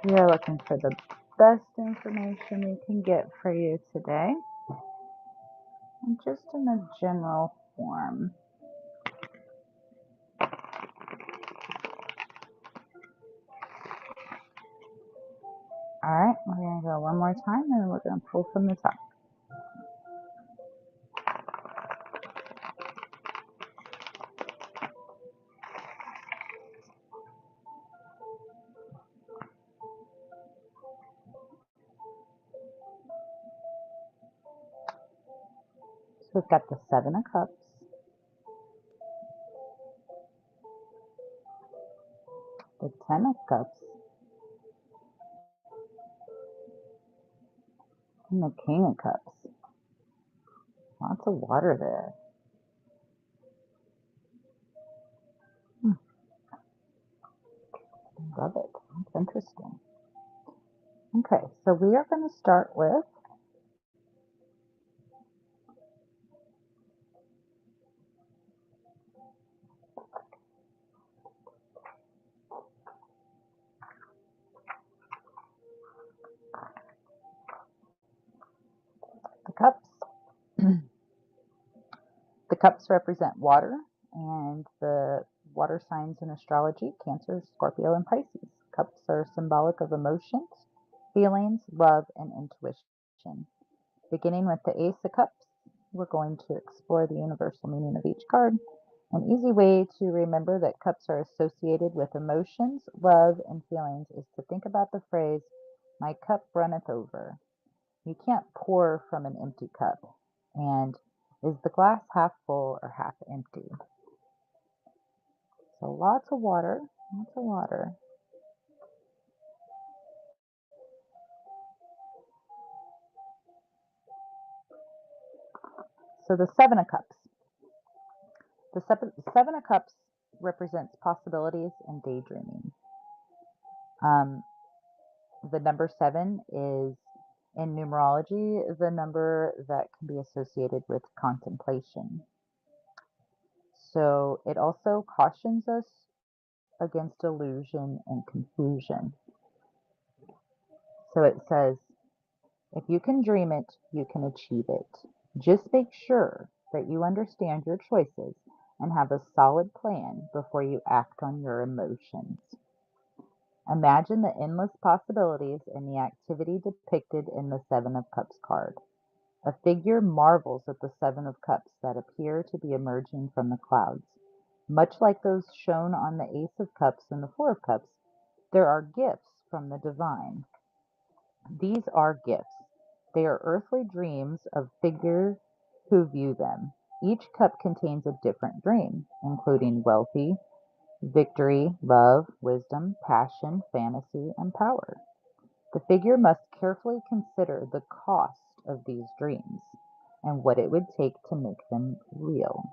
we are looking for the best information we can get for you today, and just in a general form. All right, we're going to go one more time, and we're going to pull from the top. So we've got the 7 of Cups, the 10 of Cups, and the King of Cups. Lots of water there. Love it. That's interesting. Okay, so we are going to start with the Cups. The Cups represent water, and the water signs in astrology, Cancer, Scorpio, and Pisces. Cups are symbolic of emotions, feelings, love, and intuition. Beginning with the Ace of Cups, we're going to explore the universal meaning of each card. An easy way to remember that cups are associated with emotions, love, and feelings is to think about the phrase, "My cup runneth over." You can't pour from an empty cup. And is the glass half full or half empty? So lots of water, lots of water. So the 7 of Cups. The 7 of Cups represents possibilities and daydreaming. The number 7 is, in numerology, the number that can be associated with contemplation. So it also cautions us against illusion and confusion. So it says, if you can dream it, you can achieve it. Just make sure that you understand your choices and have a solid plan before you act on your emotions. Imagine the endless possibilities in the activity depicted in the 7 of Cups card. A figure marvels at the 7 of Cups that appear to be emerging from the clouds. Much like those shown on the Ace of Cups and the 4 of Cups, there are gifts from the divine. These are gifts. They are earthly dreams of figures who view them. Each cup contains a different dream, including wealthy, victory, love, wisdom, passion, fantasy, and power. The figure must carefully consider the cost of these dreams and what it would take to make them real.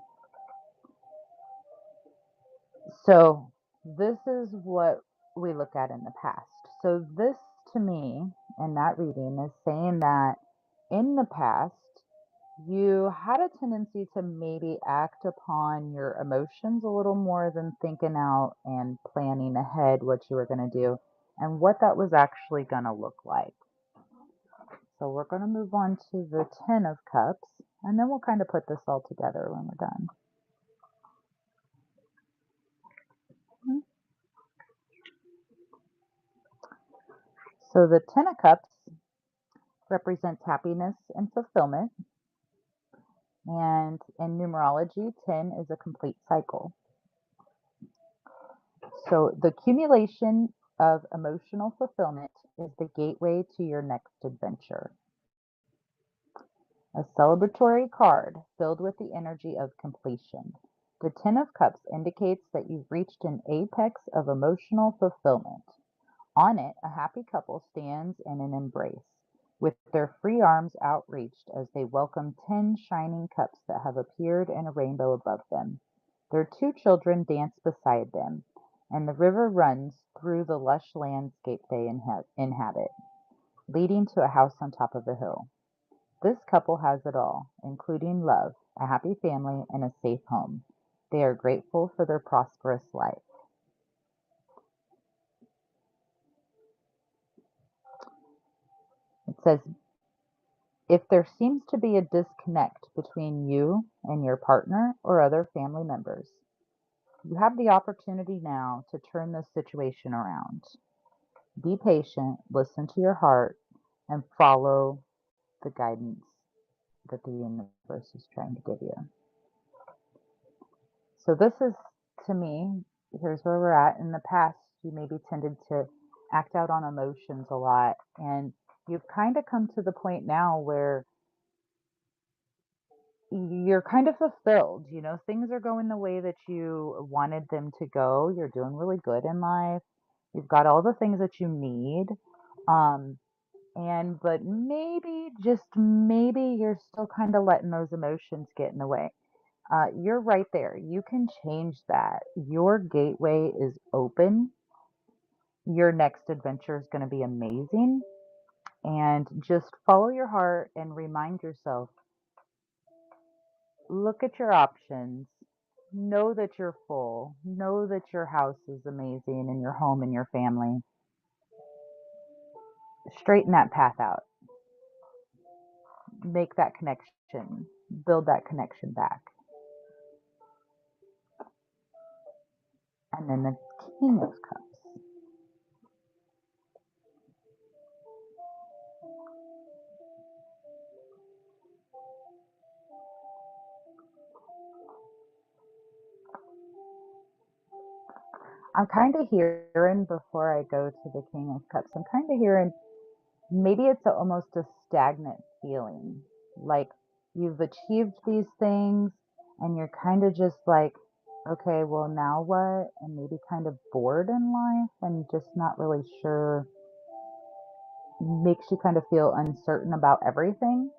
So this is what we look at in the past. So this, to me, in that reading, is saying that in the past, you had a tendency to maybe act upon your emotions a little more than thinking out and planning ahead what you were going to do and what that was actually going to look like. So we're going to move on to the 10 of Cups, and then we'll kind of put this all together when we're done. So the 10 of Cups represents happiness and fulfillment. And in numerology, 10 is a complete cycle. So the accumulation of emotional fulfillment is the gateway to your next adventure. A celebratory card filled with the energy of completion. The Ten of Cups indicates that you've reached an apex of emotional fulfillment. On it, a happy couple stands in an embrace, with their free arms outreached as they welcome 10 shining cups that have appeared in a rainbow above them. Their 2 children dance beside them, and the river runs through the lush landscape they inhabit, leading to a house on top of a hill. This couple has it all, including love, a happy family, and a safe home. They are grateful for their prosperous life. It says, if there seems to be a disconnect between you and your partner or other family members, you have the opportunity now to turn this situation around. Be patient, listen to your heart, and follow the guidance that the universe is trying to give you. So this is, to me, here's where we're at. In the past, you maybe tended to act out on emotions a lot, and you've kind of come to the point now where you're kind of fulfilled. Things are going the way that you wanted them to go. You're doing really good in life. You've got all the things that you need. Um, but maybe, just maybe, you're still kind of letting those emotions get in the way. You're right there. You can change that. Your gateway is open. Your next adventure is going to be amazing. And just follow your heart and remind yourself, look at your options. Know that you're full. Know that your house is amazing and your home and your family. Straighten that path out. Make that connection. Build that connection back. And then the King of Cups. I'm kind of hearing, before I go to the King of Cups, I'm kind of hearing maybe it's almost a stagnant feeling. Like you've achieved these things and you're kind of just like, okay, well, now what? And maybe kind of bored in life and just not really sure, makes you kind of feel uncertain about everything.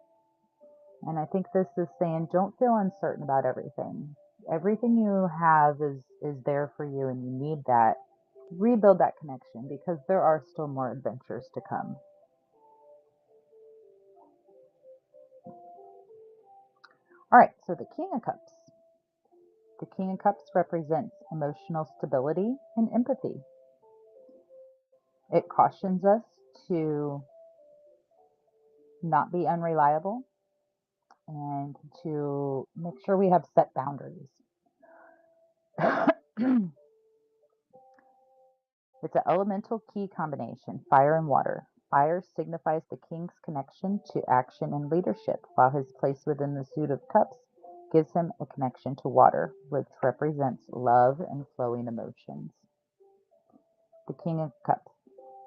And I think this is saying, don't feel uncertain about everything. Everything you have is there for you, and you need that. Rebuild that connection, because there are still more adventures to come. All right, so the King of Cups. The King of Cups represents emotional stability and empathy. It cautions us to not be unreliable and to make sure we have set boundaries. It's an elemental key combination, fire and water. Fire signifies the king's connection to action and leadership, while his place within the suit of cups gives him a connection to water, which represents love and flowing emotions. The King of Cups.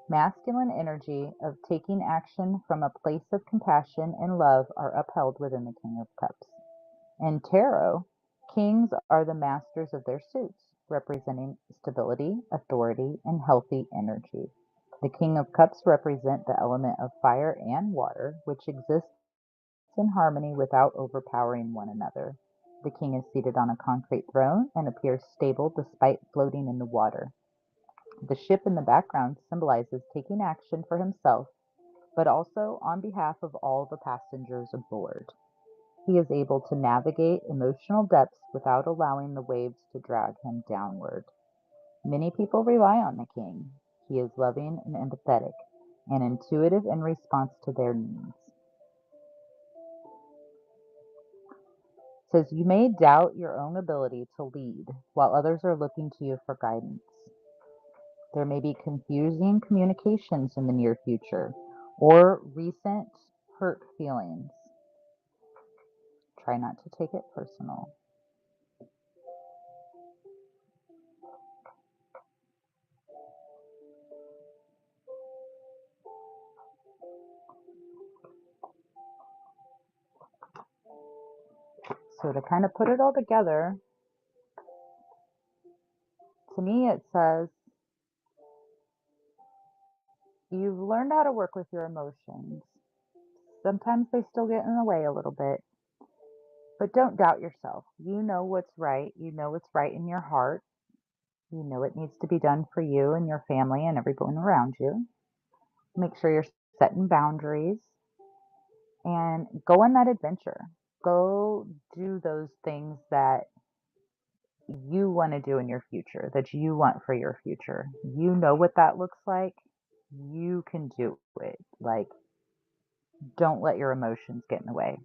Masculine energy of taking action from a place of compassion and love are upheld within the King of Cups. In tarot, kings are the masters of their suits, representing stability, authority, and healthy energy. The King of Cups represent the element of fire and water, which exists in harmony without overpowering one another. The king is seated on a concrete throne and appears stable despite floating in the water. The ship in the background symbolizes taking action for himself, but also on behalf of all the passengers aboard. He is able to navigate emotional depths without allowing the waves to drag him downward. Many people rely on the king. He is loving and empathetic, and intuitive in response to their needs. It says you may doubt your own ability to lead while others are looking to you for guidance. There may be confusing communications in the near future or recent hurt feelings. Try not to take it personal. So to kind of put it all together, to me it says you've learned how to work with your emotions. Sometimes they still get in the way a little bit, but don't doubt yourself. You know what's right. You know what's right in your heart. You know it needs to be done for you and your family and everyone around you. Make sure you're setting boundaries and go on that adventure. Go do those things that you want to do in your future, that you want for your future. You know what that looks like. You can do it. Like, don't let your emotions get in the way.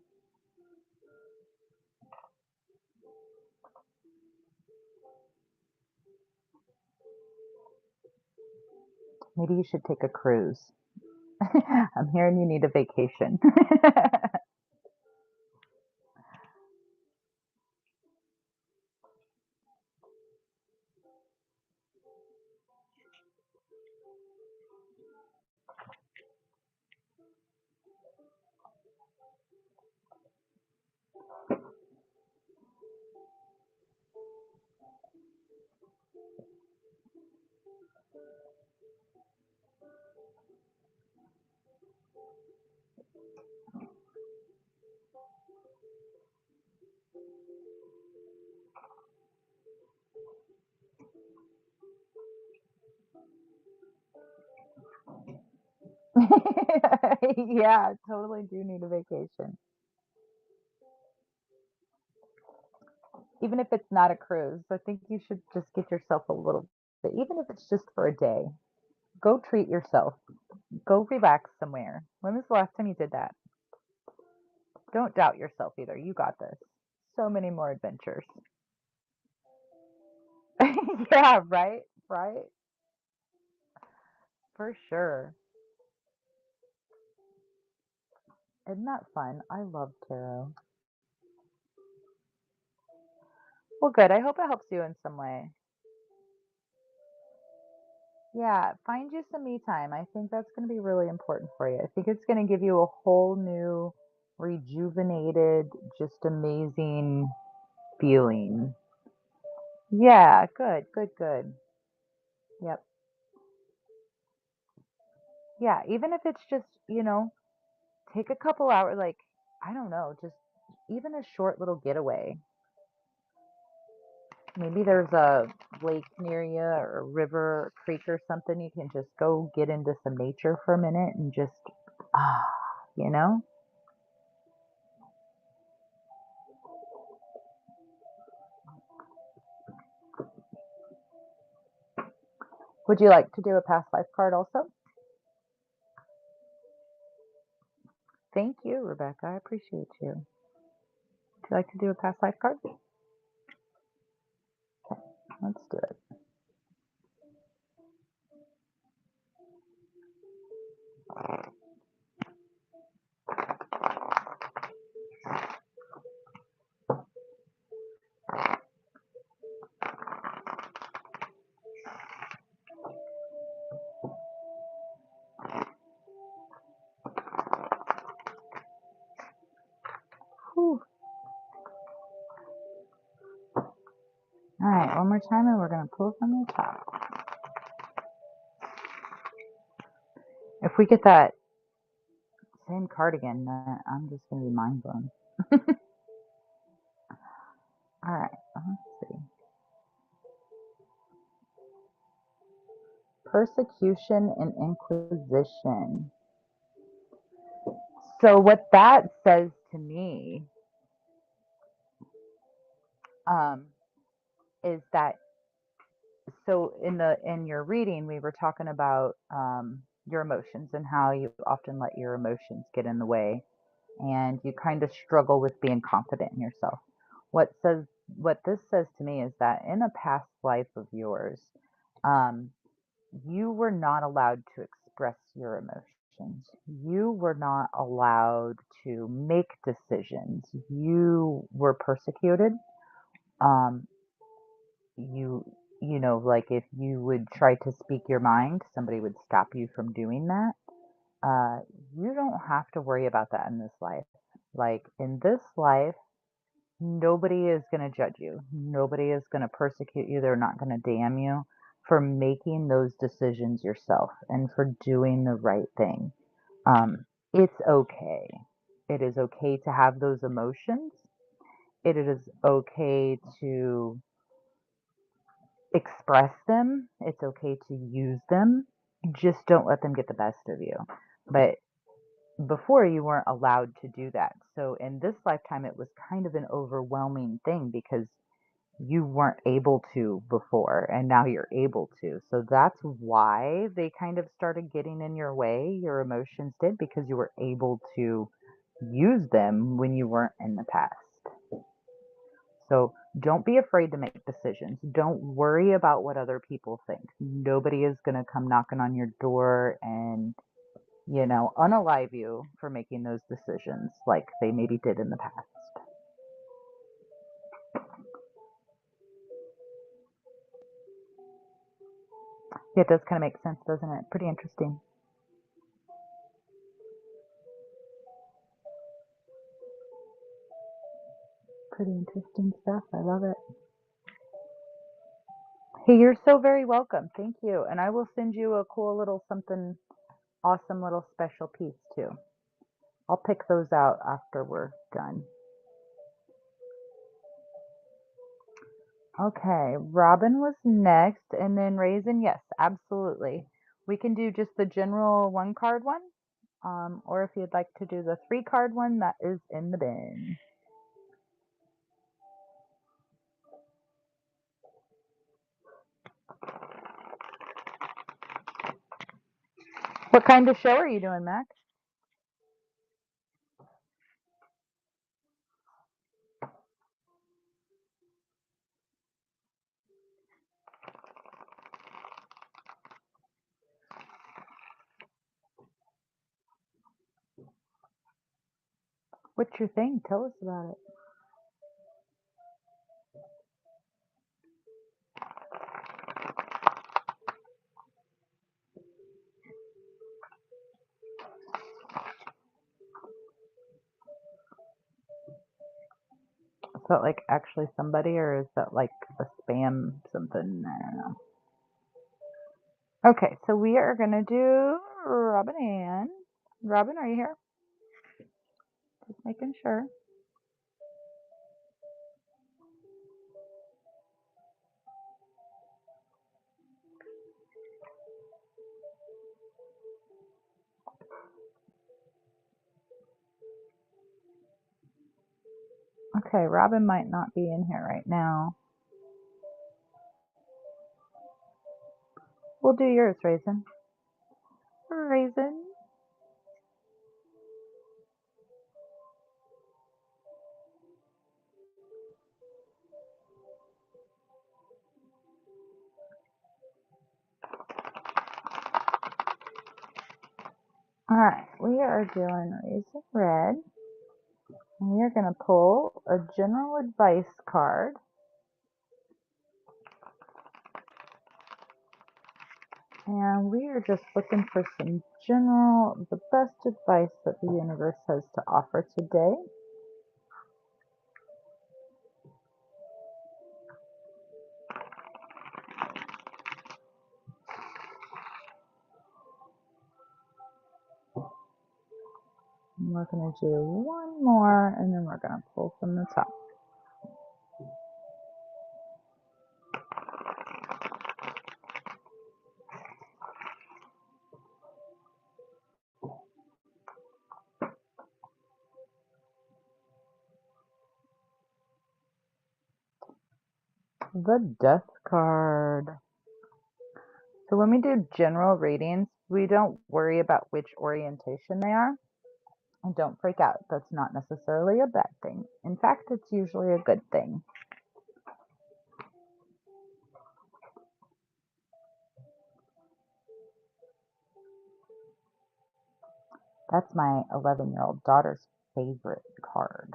Maybe you should take a cruise. I'm hearing you need a vacation. Yeah, totally do need a vacation. Even if it's not a cruise, I think you should just get yourself a little bit, even if it's just for a day. Go treat yourself. Go relax somewhere. When was the last time you did that? Don't doubt yourself either. You got this. So many more adventures. Yeah, right? Right? For sure. Isn't that fun? I love tarot. Well, good. I hope it helps you in some way. Yeah, find you some me time. I think that's going to be really important for you. I think it's going to give you a whole new, rejuvenated, just amazing feeling. Yeah, good, good, good. Yep. Yeah, even if it's just, take a couple hours, like, I don't know, just even a short little getaway. Maybe there's a lake near you or a river or creek or something. You can just go get into some nature for a minute and just, ah, you know? Would you like to do a past life card also? Thank you, Rebecca. I appreciate you. Would you like to do a past life card? Let's do it. Whew. All right, one more time, and we're going to pull from the top. If we get that same card again, I'm just going to be mind blown. All right, let's see. Persecution and Inquisition. So what that says to me um, is that, so in your reading we were talking about your emotions and how you often let your emotions get in the way, and you kind of struggle with being confident in yourself. What says what this says to me is that in a past life of yours, um, you were not allowed to express your emotions. decisions. You were not allowed to make decisions. You were persecuted. Um, you like if you would try to speak your mind, somebody would stop you from doing that. Uh, you don't have to worry about that in this life. Like in this life, nobody is going to judge you. Nobody is going to persecute you. They're not going to damn you for making those decisions yourself and for doing the right thing. It's okay. It is okay to have those emotions. It is okay to express them. It's okay to use them. Just don't let them get the best of you. But before you weren't allowed to do that. So in this lifetime, it was kind of an overwhelming thing because you weren't able to before and now you're able to. So that's why they kind of started getting in your way. Your emotions did because you were able to use them when you weren't in the past. So don't be afraid to make decisions. Don't worry about what other people think. Nobody is going to come knocking on your door and unalive you for making those decisions like they maybe did in the past. Yeah, it does kind of make sense, doesn't it? Pretty interesting. Pretty interesting stuff. I love it. Hey, you're so very welcome. Thank you. And I will send you a cool little something awesome little special piece too. I'll pick those out after we're done. Okay, Robin was next, and then Raisin. Yes, absolutely. We can do just the general 1-card one, or if you'd like to do the 3-card one, that is in the bin. What kind of show are you doing, Mac? What's your thing? Tell us about it. Is that like actually somebody, or is that like a spam something? I don't know. Okay, so we are gonna do Robin Ann. Robin, are you here? Just making sure. Okay, Robin might not be in here right now. We'll do yours, Raisin. Raisin. Alright, we are doing Raisin Red. And we are going to pull a general advice card. And we are just looking for the best advice that the universe has to offer today. And we're going to do one more, and then we're going to pull from the top. The Death card. So when we do general readings, we don't worry about which orientation they are. And don't freak out. That's not necessarily a bad thing. In fact, it's usually a good thing. That's my 11-year-old daughter's favorite card.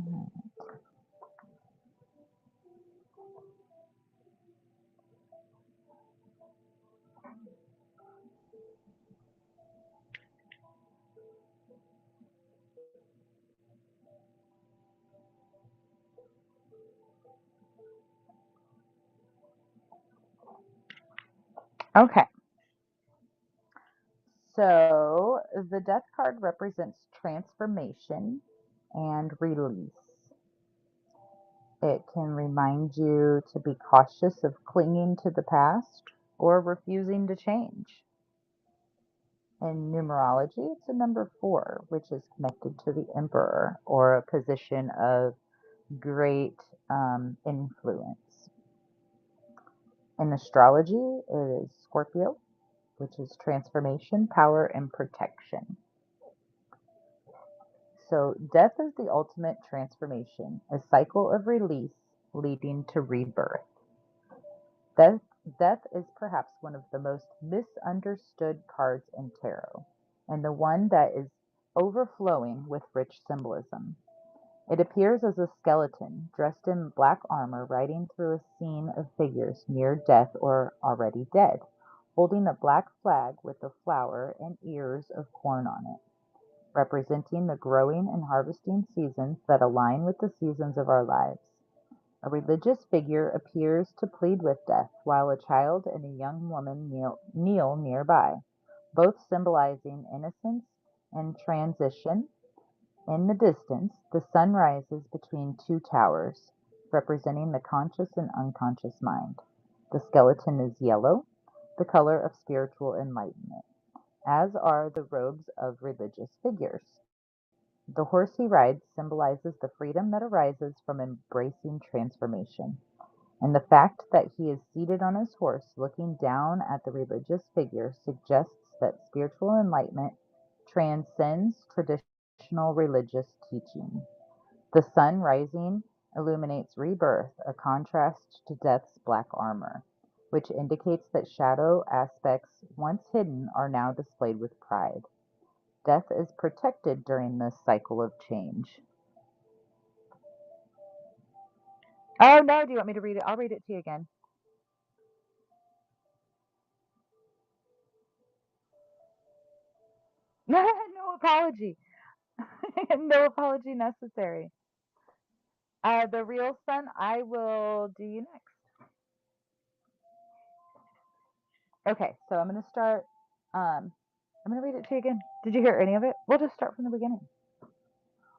Mm. Okay, so the death card represents transformation and release. It can remind you to be cautious of clinging to the past or refusing to change. In numerology, it's a number 4, which is connected to the emperor or a position of great influence. In astrology, it is Scorpio, which is transformation, power, and protection. So, death is the ultimate transformation, a cycle of release leading to rebirth. Death, death is perhaps one of the most misunderstood cards in tarot, and the one that is overflowing with rich symbolism. It appears as a skeleton dressed in black armor riding through a scene of figures near death or already dead, holding a black flag with a flower and ears of corn on it, representing the growing and harvesting seasons that align with the seasons of our lives. A religious figure appears to plead with death, while a child and a young woman kneel nearby, both symbolizing innocence and transition. In the distance, the sun rises between two towers, representing the conscious and unconscious mind. The skeleton is yellow, the color of spiritual enlightenment, as are the robes of religious figures. The horse he rides symbolizes the freedom that arises from embracing transformation. And the fact that he is seated on his horse looking down at the religious figure suggests that spiritual enlightenment transcends traditional religious teaching. The sun rising illuminates rebirth, a contrast to death's black armor, which indicates that shadow aspects once hidden are now displayed with pride. Death is protected during this cycle of change. Oh no, do you want me to read it? I'll read it to you again. No apology. No apology necessary. The real sun, I will do you next. Okay, so I'm going to start. I'm going to read it to you again. Did you hear any of it? We'll just start from the beginning.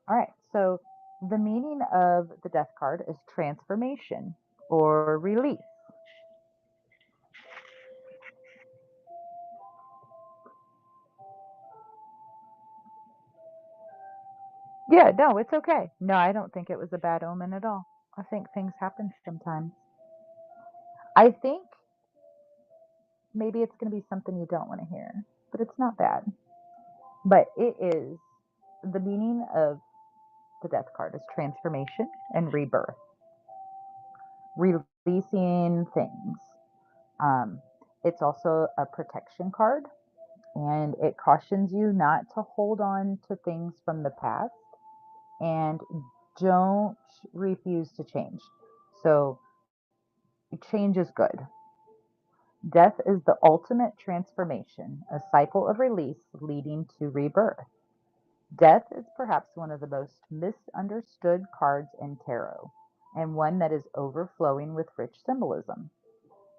All right, so the meaning of the death card is transformation or release. Yeah, no, it's okay. No, I don't think it was a bad omen at all. I think things happen sometimes. I think maybe it's going to be something you don't want to hear, but it's not bad. But it is the meaning of the death card is transformation and rebirth, releasing things. Um, it's also a protection card, and it cautions you not to hold on to things from the past and don't refuse to change. So, change is good. Death is the ultimate transformation, a cycle of release leading to rebirth. Death is perhaps one of the most misunderstood cards in tarot, and one that is overflowing with rich symbolism.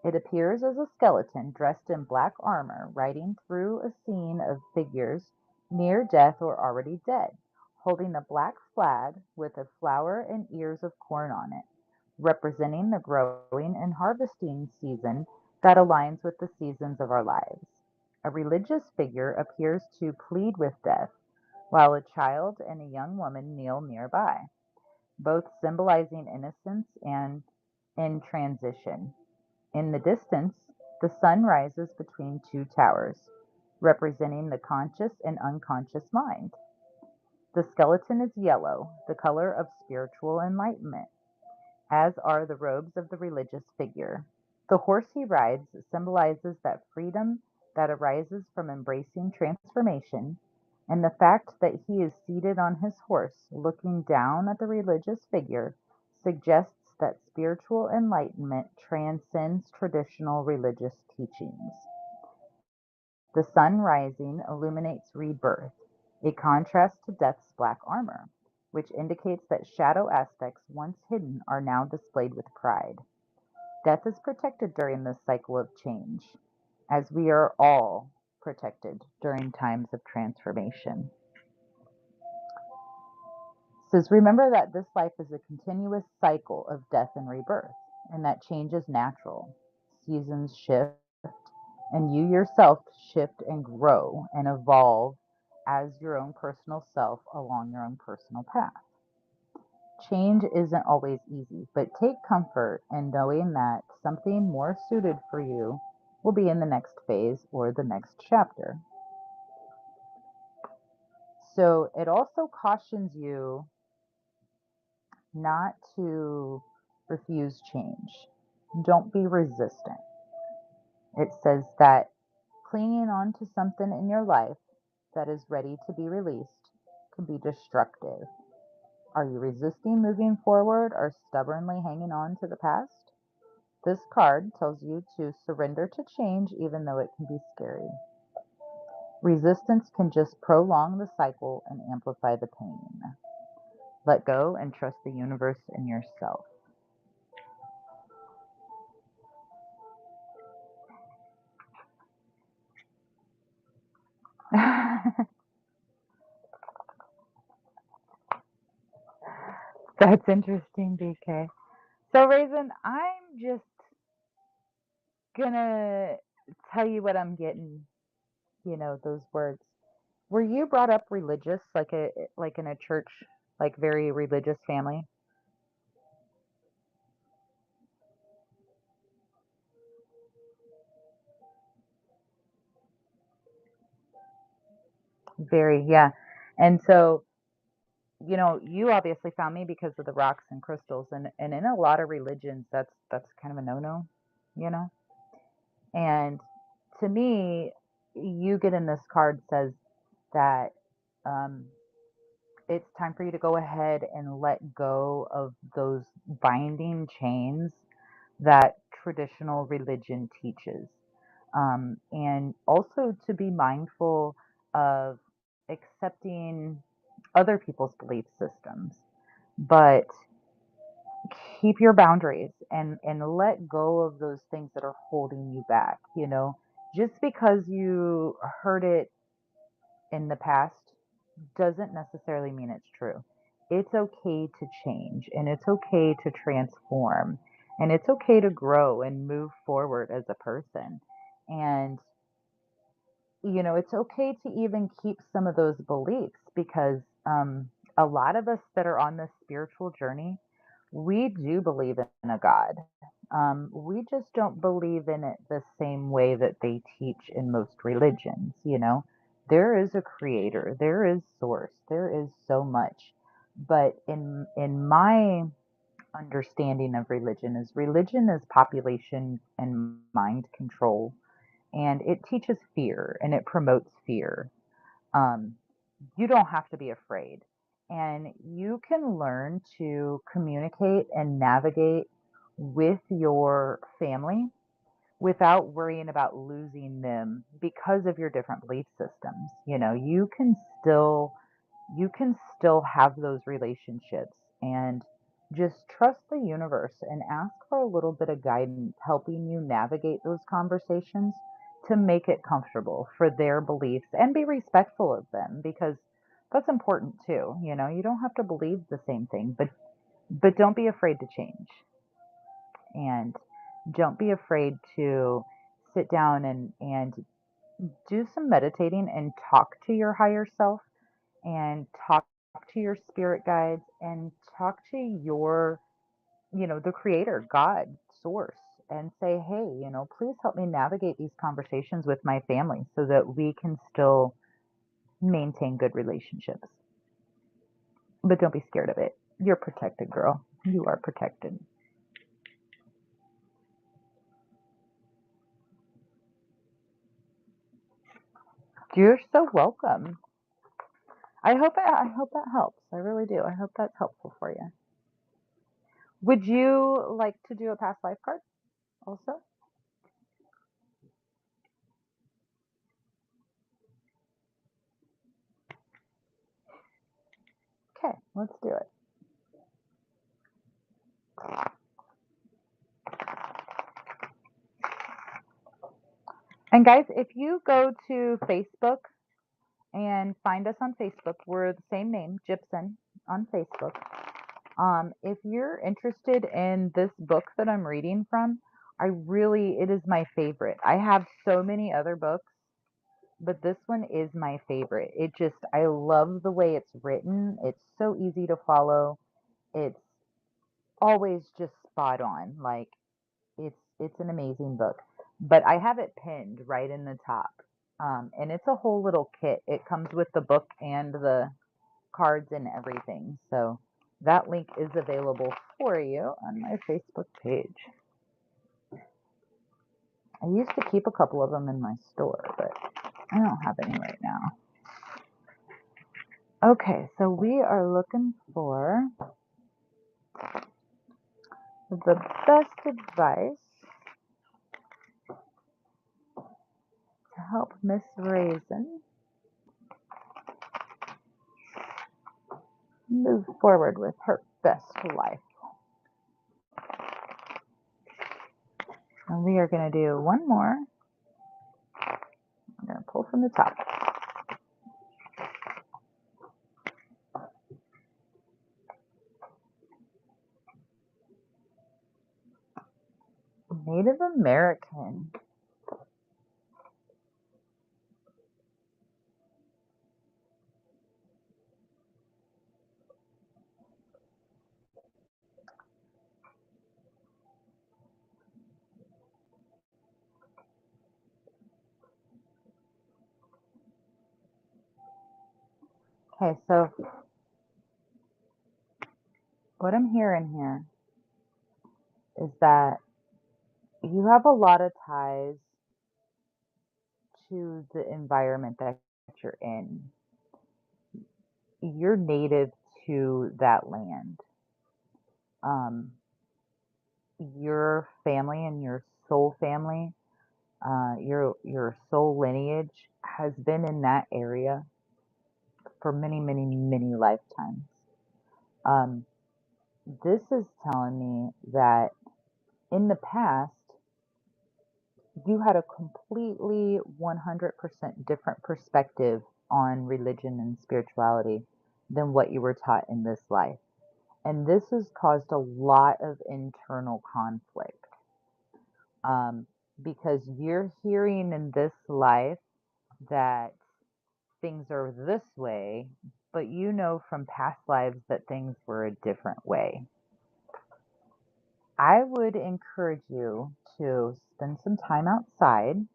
It appears as a skeleton dressed in black armor riding through a scene of figures near death or already dead, holding a black flag with a flower and ears of corn on it, representing the growing and harvesting season that aligns with the seasons of our lives. A religious figure appears to plead with death, while a child and a young woman kneel nearby, both symbolizing innocence and in transition. In the distance, the sun rises between two towers, representing the conscious and unconscious mind. The skeleton is yellow, the color of spiritual enlightenment, as are the robes of the religious figure. The horse he rides symbolizes that freedom that arises from embracing transformation, and the fact that he is seated on his horse looking down at the religious figure suggests that spiritual enlightenment transcends traditional religious teachings. The sun rising illuminates rebirth, a contrast to death's black armor, which indicates that shadow aspects once hidden are now displayed with pride. Death is protected during this cycle of change, as we are all protected during times of transformation. It says, remember that this life is a continuous cycle of death and rebirth, and that change is natural. Seasons shift, and you yourself shift and grow and evolve as your own personal self along your own personal path. Change isn't always easy, but take comfort in knowing that something more suited for you will be in the next phase or the next chapter. So it also cautions you not to refuse change. Don't be resistant. It says that clinging on to something in your life that is ready to be released can be destructive. Are you resisting moving forward or stubbornly hanging on to the past? This card tells you to surrender to change even though it can be scary. Resistance can just prolong the cycle and amplify the pain. Let go and trust the universe and yourself. That's interesting, BK. So, Raisin, I'm just gonna tell you what I'm getting, those words. Were you brought up religious, like in a church, like very religious family? Very, yeah. And so, you obviously found me because of the rocks and crystals, and in a lot of religions, that's kind of a no-no, you know. And to me, you get in this card says that um, it's time for you to go ahead and let go of those binding chains that traditional religion teaches. And also to be mindful of accepting other people's belief systems, but keep your boundaries and let go of those things that are holding you back. Just because you heard it in the past doesn't necessarily mean it's true. It's okay to change and it's okay to transform and it's okay to grow and move forward as a person. And, it's okay to even keep some of those beliefs because a lot of us that are on this spiritual journey, we do believe in a God. We just don't believe in it the same way that they teach in most religions. There is a creator, there is source, there is so much. But in my understanding of religion is population and mind control, and it teaches fear and it promotes fear. Um, you don't have to be afraid, and you can learn to communicate and navigate with your family without worrying about losing them because of your different belief systems. You can still have those relationships and just trust the universe and ask for a little bit of guidance helping you navigate those conversations to make it comfortable for their beliefs and be respectful of them because that's important too. You don't have to believe the same thing, but don't be afraid to change, and don't be afraid to sit down and do some meditating and talk to your higher self and talk to your spirit guides and talk to the creator, God, source, and say, hey, please help me navigate these conversations with my family so that we can still maintain good relationships. But don't be scared of it. You're protected, girl. You are protected. You're so welcome. I hope that helps. I really do. I hope that's helpful for you. Would you like to do a past life card also? Okay, let's do it. And guys, if you go to Facebook and find us on Facebook, we're the same name, Gypsyn, on Facebook. If you're interested in this book that I'm reading from, it is my favorite. I have so many other books, but this one is my favorite. I love the way it's written. It's so easy to follow. It's always just spot on. Like it's an amazing book. But I have it pinned right in the top. And it's a whole little kit. It comes with the book and the cards and everything. So that link is available for you on my Facebook page. I used to keep a couple of them in my store, but I don't have any right now. Okay, so we are looking for the best advice to help Miss Raisin move forward with her best life. And we are going to do one more. I'm going to pull from the top. Native American. Okay, so what I'm hearing here is that you have a lot of ties to the environment that you're in. You're native to that land. Um, your family and your soul family, your soul lineage has been in that area for many, many, many lifetimes. Um, this is telling me that in the past, you had a completely 100% different perspective on religion and spirituality than what you were taught in this life. And this has caused a lot of internal conflict um, because you're hearing in this life that things are this way, but you know from past lives that things were a different way. I would encourage you to spend some time outside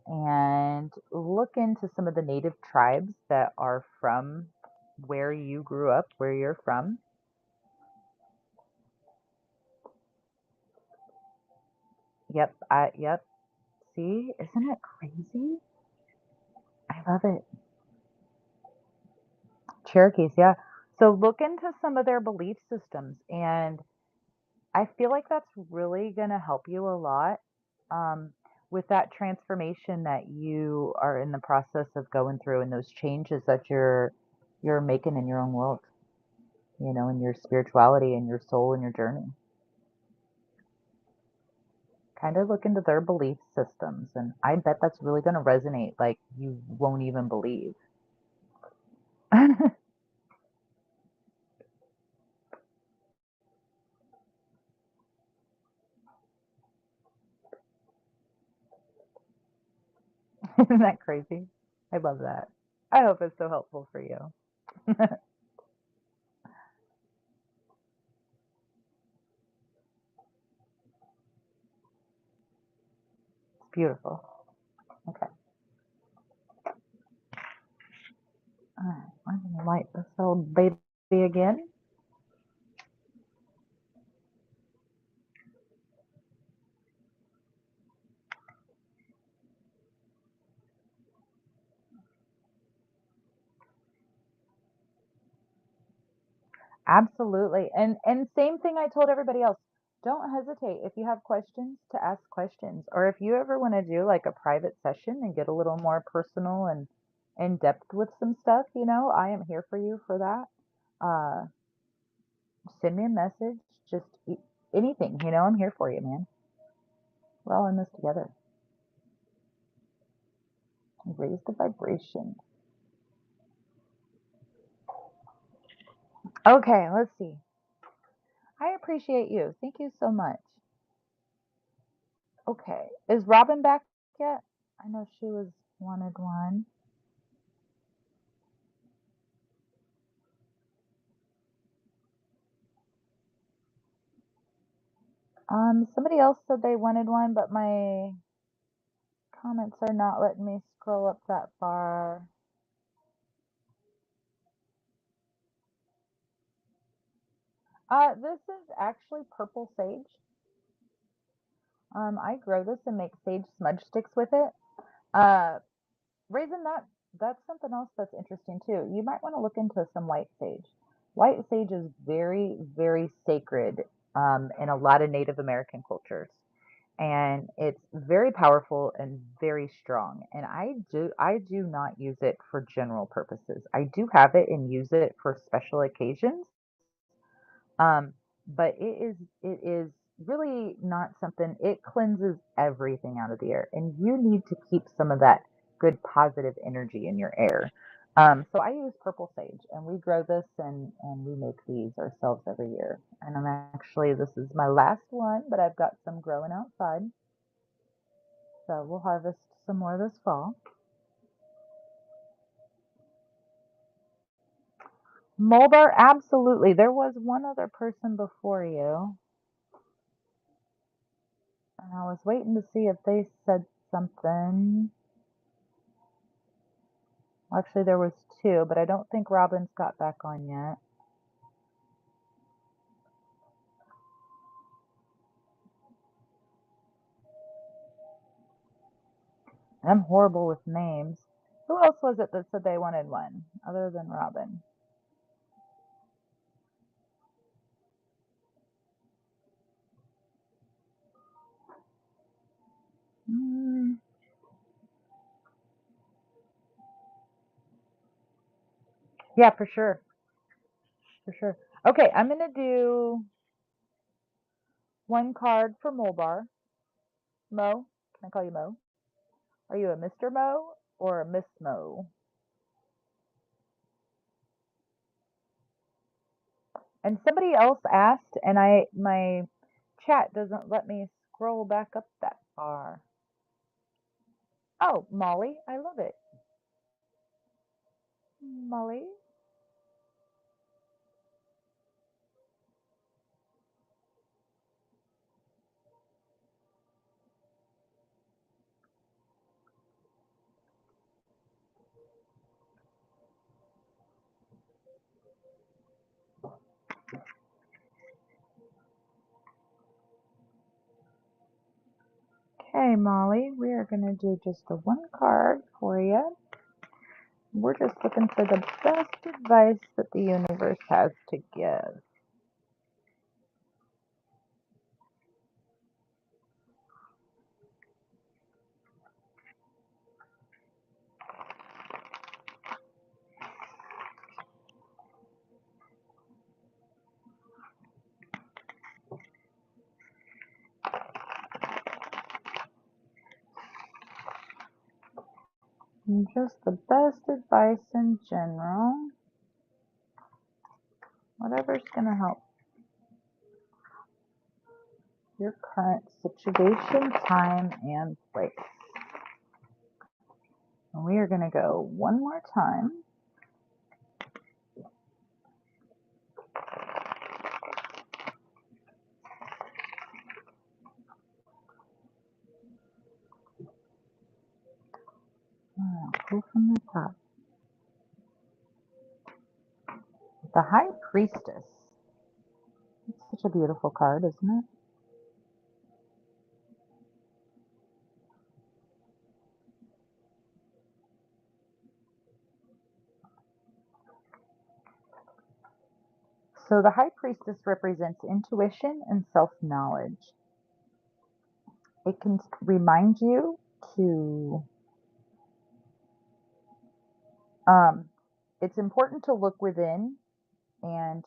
and look into some of the native tribes that are from where you grew up, where you're from. Yep. See, isn't it crazy? I love it. Cherokees, yeah. So look into some of their belief systems, and I feel like that's really going to help you a lot um, with that transformation that you are in the process of going through, and those changes that you're making in your own world, in your spirituality and your soul and your journey. Kind of look into their belief systems, and I bet that's really going to resonate like you won't even believe. Isn't that crazy? I love that. I hope it's so helpful for you. It's beautiful. Okay. All right. I'm going to light this old baby again. Absolutely. And same thing I told everybody else. Don't hesitate if you have questions to ask questions, or if you ever want to do like a private session and get a little more personal and in depth with some stuff, I am here for you for that. Uh, Send me a message, just anything, I'm here for you, man. We're all in this together. Raise the vibration. Okay, let's see. I appreciate you. Thank you so much. Okay. Is Robin back yet? I know she was wanted one. Somebody else said they wanted one, but my comments are not letting me scroll up that far. This is actually purple sage. I grow this and make sage smudge sticks with it. Raisin, that's something else that's interesting too. You might want to look into some white sage. White sage is very, very sacred in a lot of Native American cultures, and it's very powerful and very strong. And I do not use it for general purposes. I do have it and use it for special occasions, um, but it is really not something. It cleanses everything out of the air, and you need to keep some of that good positive energy in your air. So I use purple sage, and we grow this and we make these ourselves every year. And this is my last one, but I've got some growing outside, so we'll harvest some more this fall. Mulbar, absolutely. There was one other person before you. And I was waiting to see if they said something. Actually, there was two, but I don't think Robin's got back on yet. I'm horrible with names. Who else was it that said they wanted one other than Robin? Mm, yeah, for sure. For sure. Okay, I'm going to do one card for Mulbar. Mo, can I call you Mo? Are you a Mr. Mo or a Miss Mo? And somebody else asked, and my chat doesn't let me scroll back up that far. Oh, Molly, I love it. Molly. Okay, Molly, we are going to do just the one card for you. We're just looking for the best advice that the universe has to give. And just the best advice in general. Whatever's going to help your current situation, time, and place. And we are going to go one more time. I'll pull from the top. The High Priestess. It's such a beautiful card, isn't it? So the high priestess represents intuition and self-knowledge. It can remind you to, um, it's important to look within, and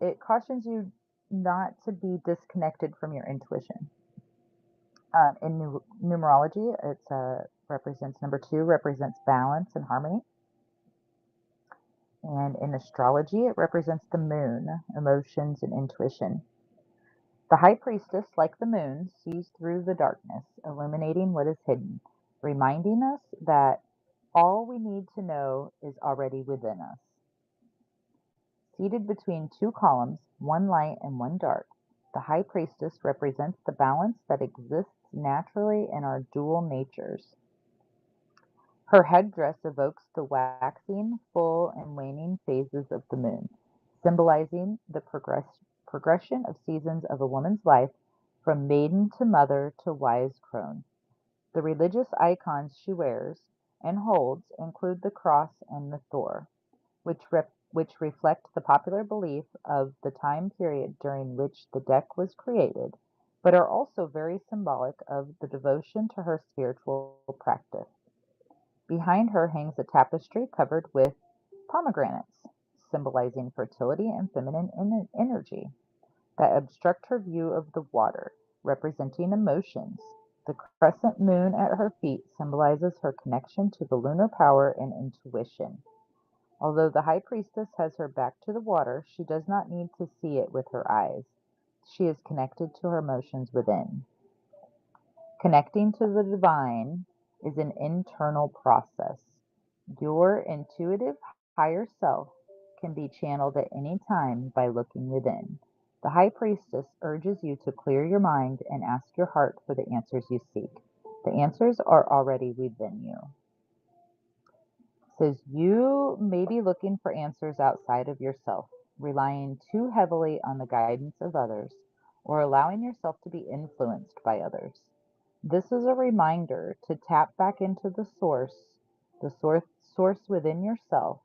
it cautions you not to be disconnected from your intuition. In numerology, it represents number 2, represents balance and harmony. And in astrology, it represents the moon, emotions and intuition. The high priestess, like the moon, sees through the darkness, illuminating what is hidden, reminding us that all we need to know is already within us. Seated between two columns, one light and one dark, the high priestess represents the balance that exists naturally in our dual natures. Her headdress evokes the waxing, full, and waning phases of the moon, symbolizing the progression of seasons of a woman's life from maiden to mother to wise crone. The religious icons she wears and holds include the cross and the Thor, which reflect the popular belief of the time period during which the deck was created, but are also very symbolic of the devotion to her spiritual practice. Behind her hangs a tapestry covered with pomegranates, symbolizing fertility and feminine energy, that obstruct her view of the water, representing emotions. The crescent moon at her feet symbolizes her connection to the lunar power and intuition. Although the high priestess has her back to the water, she does not need to see it with her eyes. She is connected to her emotions within. Connecting to the divine is an internal process. Your intuitive higher self can be channeled at any time by looking within. The high priestess urges you to clear your mind and ask your heart for the answers you seek. The answers are already within you. Says you may be looking for answers outside of yourself, relying too heavily on the guidance of others, or allowing yourself to be influenced by others. This is a reminder to tap back into the source within yourself,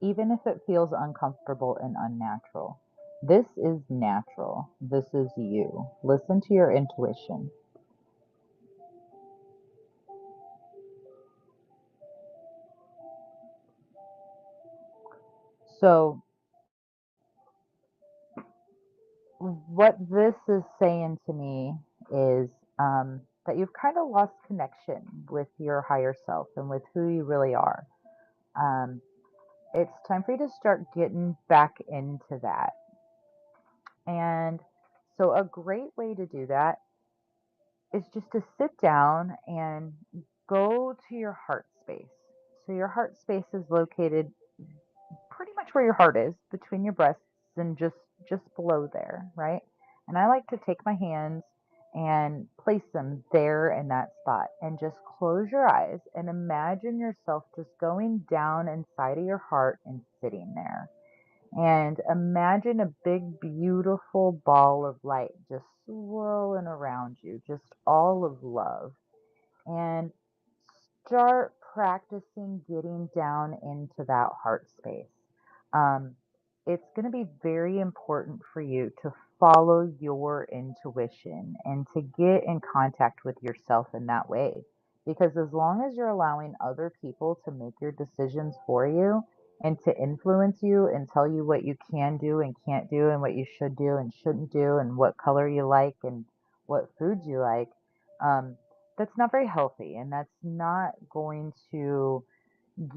even if it feels uncomfortable and unnatural. This is natural. This is you. Listen to your intuition. So, what this is saying to me is that you've kind of lost connection with your higher self and with who you really are. Um, it's time for you to start getting back into that. And so, a great way to do that is just to sit down and go to your heart space. So, your heart space is located pretty much where your heart is, between your breasts and just below there, right? And I like to take my hands and place them there in that spot and just close your eyes and imagine yourself just going down inside of your heart and sitting there. And imagine a big, beautiful ball of light just swirling around you, just all of love. And start practicing getting down into that heart space. Um, it's going to be very important for you to follow your intuition and to get in contact with yourself in that way. Because as long as you're allowing other people to make your decisions for you and to influence you and tell you what you can do and can't do and what you should do and shouldn't do and what color you like and what foods you like, um, that's not very healthy and that's not going to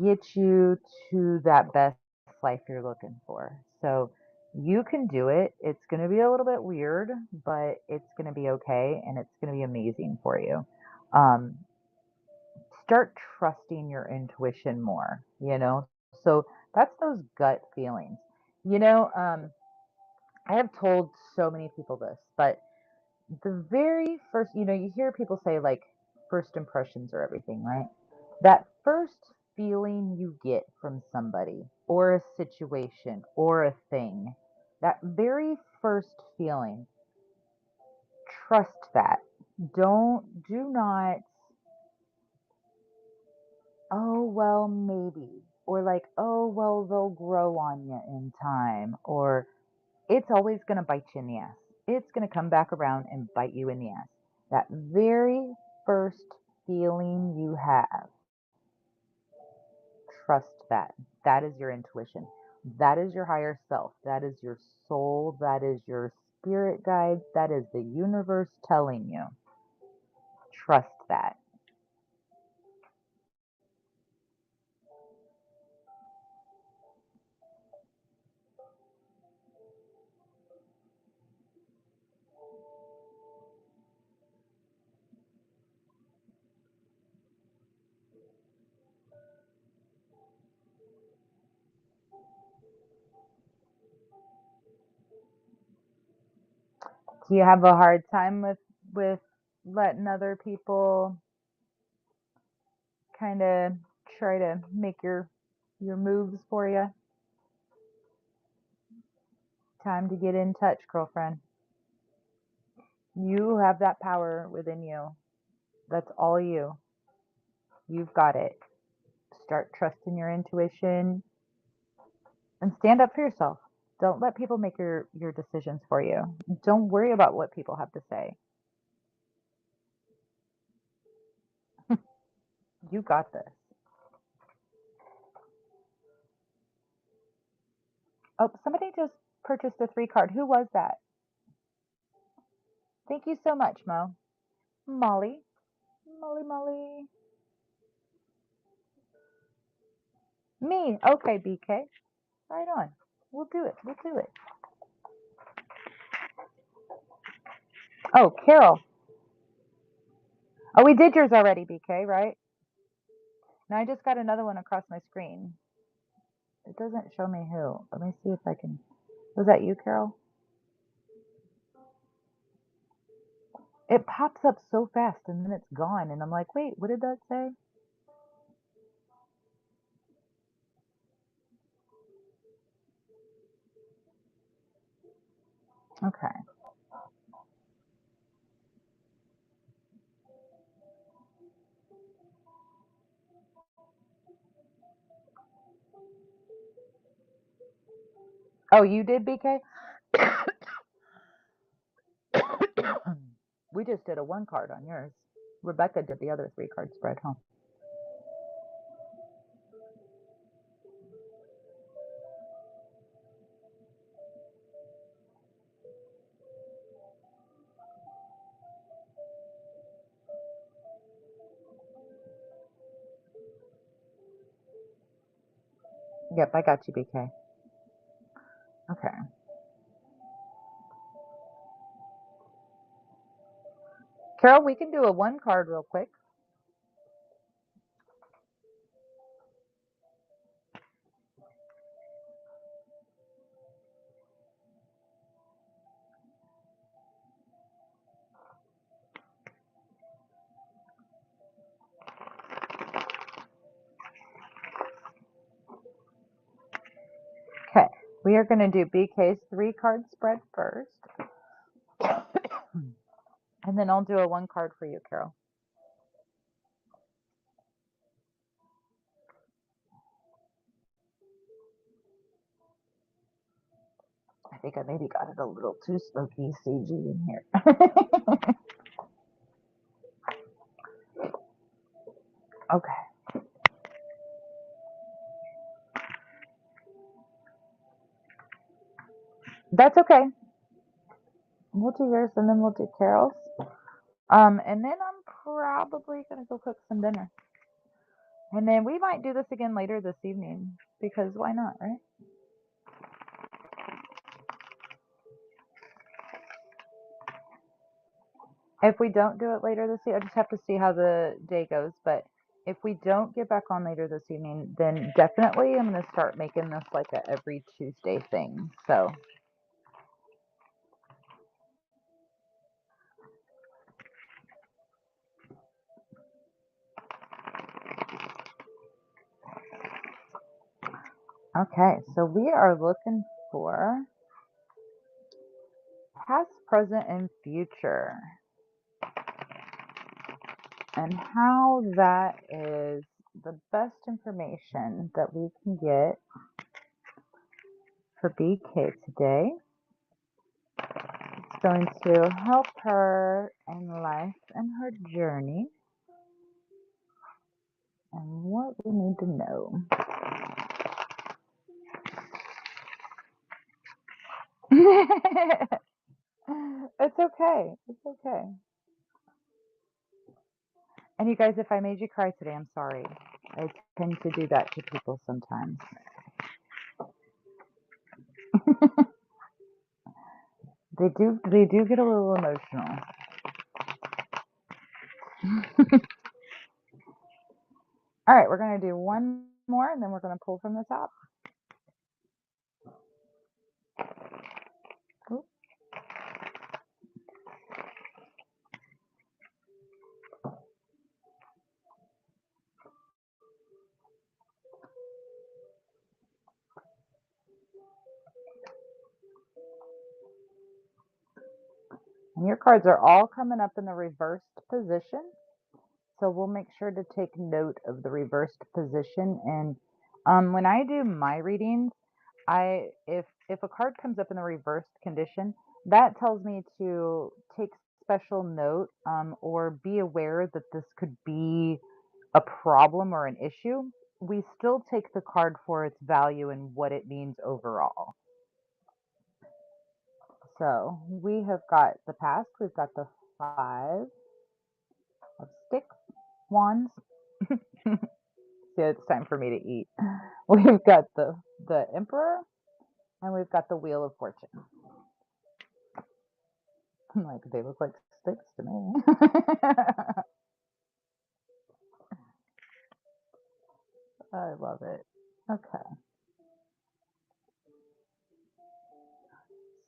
get you to that best life you're looking for. So you can do it. It's going to be a little bit weird, but it's going to be okay and it's going to be amazing for you. Um, Start trusting your intuition more, you know? So that's those gut feelings. You know, I have told so many people this, but the very first, you hear people say like first impressions are everything, right? That first feeling you get from somebody or a situation or a thing, that very first feeling, trust that. Do not, oh, well, maybe. or like, oh, well, they'll grow on you in time, or it's always going to bite you in the ass. It's going to come back around and bite you in the ass. That very first feeling you have, trust that. That is your intuition. That is your higher self. That is your soul. That is your spirit guides. That is the universe telling you. Trust that. Do you have a hard time with letting other people kind of try to make your moves for you? Time to get in touch, girlfriend. You have that power within you. That's all you. You've got it. Start trusting your intuition and stand up for yourself. Don't let people make your decisions for you. Don't worry about what people have to say. You got this. Oh, somebody just purchased a 3 card. Who was that? Thank you so much, Mo. Molly. Molly. Me. Okay, BK. Right on. We'll do it. Oh, Carol. Oh, we did yours already, BK, right? Now I just got another one across my screen. It doesn't show me who. Let me see if I can. Was that you, Carol? It pops up so fast and then it's gone. And I'm like, wait, what did that say? Okay. Oh, you did, BK? We just did a 1 card on yours. Rebecca did the other 3 card spread, huh? Yep, I got you, BK. Okay. Carol, we can do a 1 card real quick. Okay. We are going to do BK's 3 card spread first. And then I'll do a 1 card for you, Carol. I think I maybe got it a little too smoky, CG in here. Okay. That's okay. We'll do yours and then we'll do Carol's. And then I'm probably gonna go cook some dinner. And then we might do this again later this evening because why not, right? If we don't do it later this evening, I just have to see how the day goes. But if we don't get back on later this evening, then definitely I'm gonna start making this like a every Tuesday thing. So okay, so we are looking for past, present, and future, and how that is the best information that we can get for BK today. It's going to help her in life and her journey and what we need to know. It's okay. It's okay. And you guys, if I made you cry today, I'm sorry. I tend to do that to people sometimes. They do get a little emotional. All right, we're going to do one more and then we're going to pull from the top. Ooh. And your cards are all coming up in the reversed position. So we'll make sure to take note of the reversed position. And when I do my readings, if a card comes up in the reversed condition, that tells me to take special note or be aware that this could be a problem or an issue. We still take the card for its value and what it means overall. So we have got the past, we've got the 5 of sticks, wands. See, it's time for me to eat. We've got the emperor and we've got the wheel of fortune. I'm like, they look like sticks to me. I love it. Okay.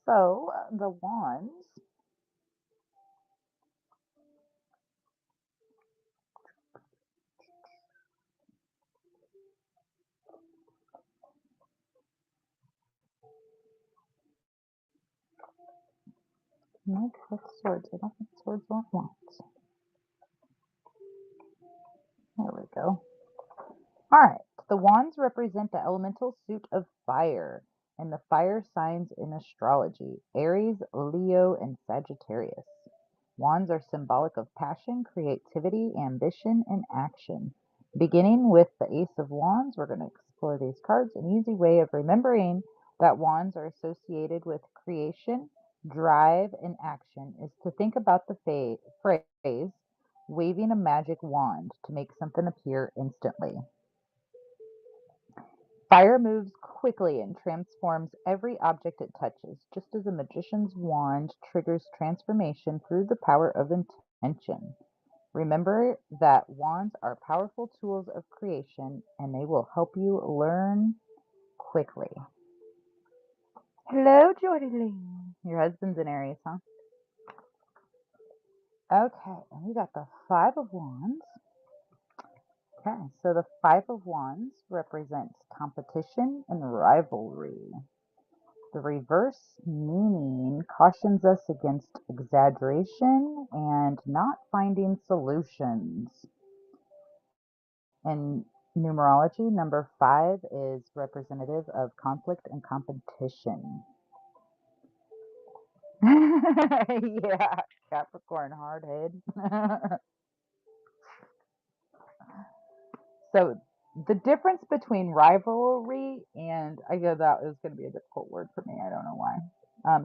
So the wands. Nope, that's swords. I don't think swords are wands. There we go. All right. The wands represent the elemental suit of fire and the fire signs in astrology: Aries, Leo, and Sagittarius. Wands are symbolic of passion, creativity, ambition, and action. Beginning with the Ace of Wands, we're going to explore these cards. An easy way of remembering that wands are associated with creation, drive, and action is to think about the phrase, waving a magic wand to make something appear instantly. Fire moves quickly and transforms every object it touches, just as a magician's wand triggers transformation through the power of intention. Remember that wands are powerful tools of creation and they will help you learn quickly. Hello, Jordy Lee. Your husband's an Aries, huh? Okay, and we got the 5 of Wands. Okay, so the 5 of Wands represents competition and rivalry. The reverse meaning cautions us against exaggeration and not finding solutions. In numerology, number 5 is representative of conflict and competition. Yeah, Capricorn hardhead. So the difference between rivalry and I know that is going to be a difficult word for me. I don't know why.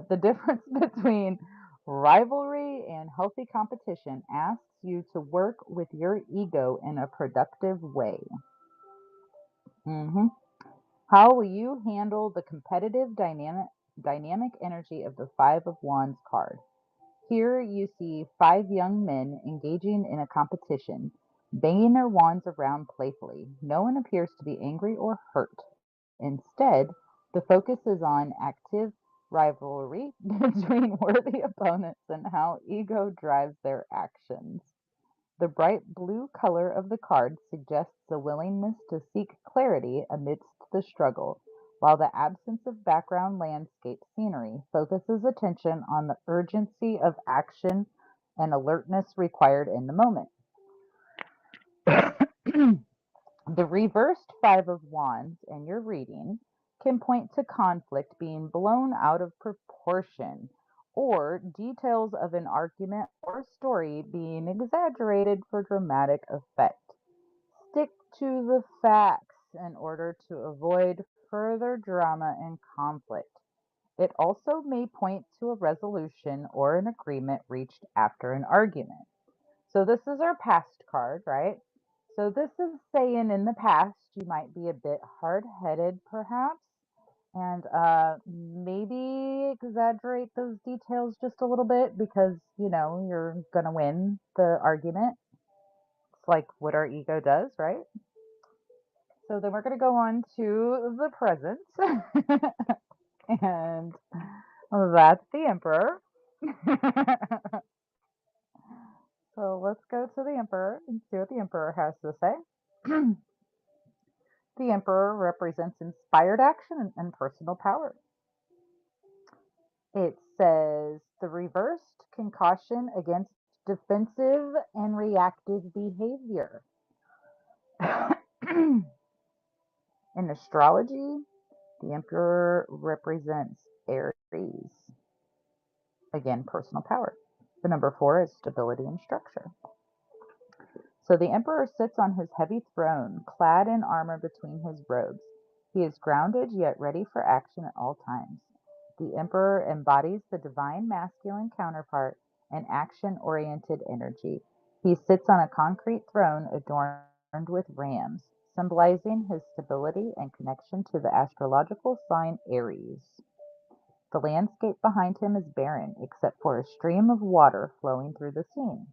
The difference between rivalry and healthy competition asks you to work with your ego in a productive way. How will you handle the competitive dynamic energy of the 5 of Wands card? Here you see 5 young men engaging in a competition, banging their wands around playfully. No one appears to be angry or hurt. Instead, the focus is on active rivalry between worthy opponents and how ego drives their actions. The bright blue color of the card suggests a willingness to seek clarity amidst the struggle, while the absence of background landscape scenery focuses attention on the urgency of action and alertness required in the moment. The reversed Five of Wands in your reading can point to conflict being blown out of proportion or details of an argument or story being exaggerated for dramatic effect. Stick to the facts in order to avoid further drama and conflict. It also may point to a resolution or an agreement reached after an argument. So this is our past card, right? So this is saying in the past you might be a bit hard-headed perhaps and maybe exaggerate those details just a little bit because, you're going to win the argument. It's like what our ego does, right? So then we're going to go on to the present. And that's the Emperor. So let's go to the Emperor and see what the Emperor has to say. The Emperor represents inspired action and personal power. It says the reversed can caution against defensive and reactive behavior. In astrology, the Emperor represents Aries. Again, personal power. The number 4 is stability and structure. So the Emperor sits on his heavy throne, clad in armor between his robes. He is grounded yet ready for action at all times. The Emperor embodies the divine masculine counterpart and action-oriented energy. He sits on a concrete throne adorned with rams, symbolizing his stability and connection to the astrological sign Aries. The landscape behind him is barren, except for a stream of water flowing through the scene,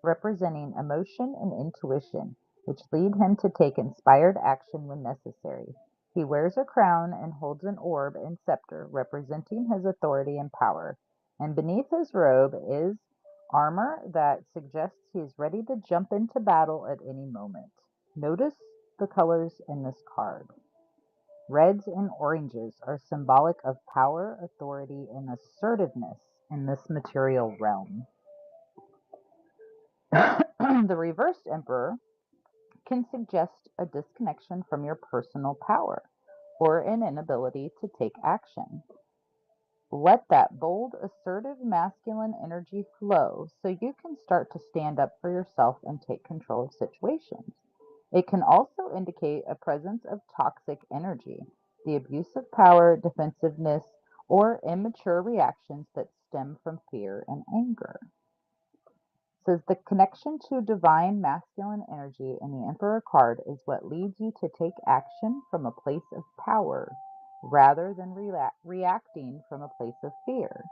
representing emotion and intuition, which lead him to take inspired action when necessary. He wears a crown and holds an orb and scepter, representing his authority and power. And beneath his robe is armor that suggests he is ready to jump into battle at any moment. Notice the colors in this card. Reds and oranges are symbolic of power, authority, and assertiveness in this material realm. The reversed Emperor can suggest a disconnection from your personal power or an inability to take action. Let that bold, assertive masculine energy flow so you can start to stand up for yourself and take control of situations. It can also indicate a presence of toxic energy, the abuse of power, defensiveness, or immature reactions that stem from fear and anger. Says the connection to divine masculine energy in the Emperor card is what leads you to take action from a place of power rather than reacting from a place of fear.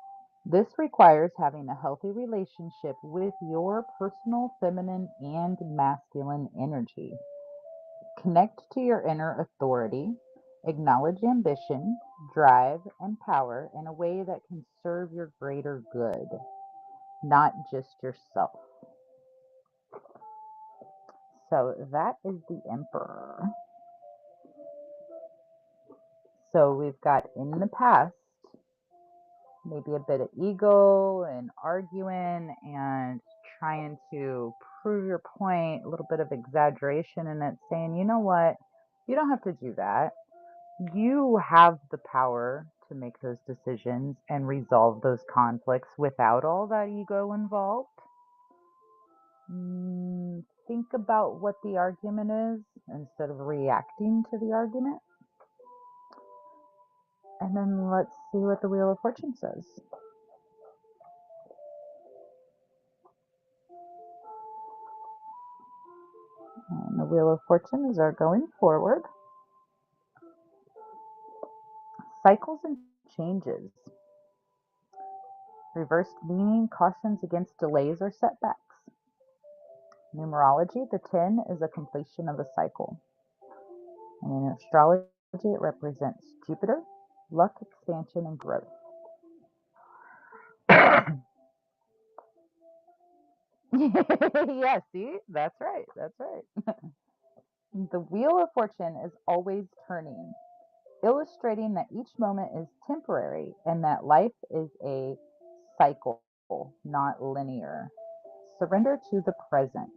This requires having a healthy relationship with your personal feminine and masculine energy. Connect to your inner authority, acknowledge ambition, drive, and power in a way that can serve your greater good, not just yourself. So that is the Emperor. So we've got in the past, maybe a bit of ego and arguing and trying to prove your point, a little bit of exaggeration in it, saying, you know what, you don't have to do that. You have the power to make those decisions and resolve those conflicts without all that ego involved. Think about what the argument is instead of reacting to the argument. And then let's see what the Wheel of Fortune says. And the Wheel of Fortune is our going forward. Cycles and changes. Reversed meaning cautions against delays or setbacks. Numerology, the 10 is a completion of a cycle. And in astrology, it represents Jupiter, luck, expansion, and growth. Yeah, see? That's right. That's right. The Wheel of Fortune is always turning, illustrating that each moment is temporary and that life is a cycle, not linear. Surrender to the present.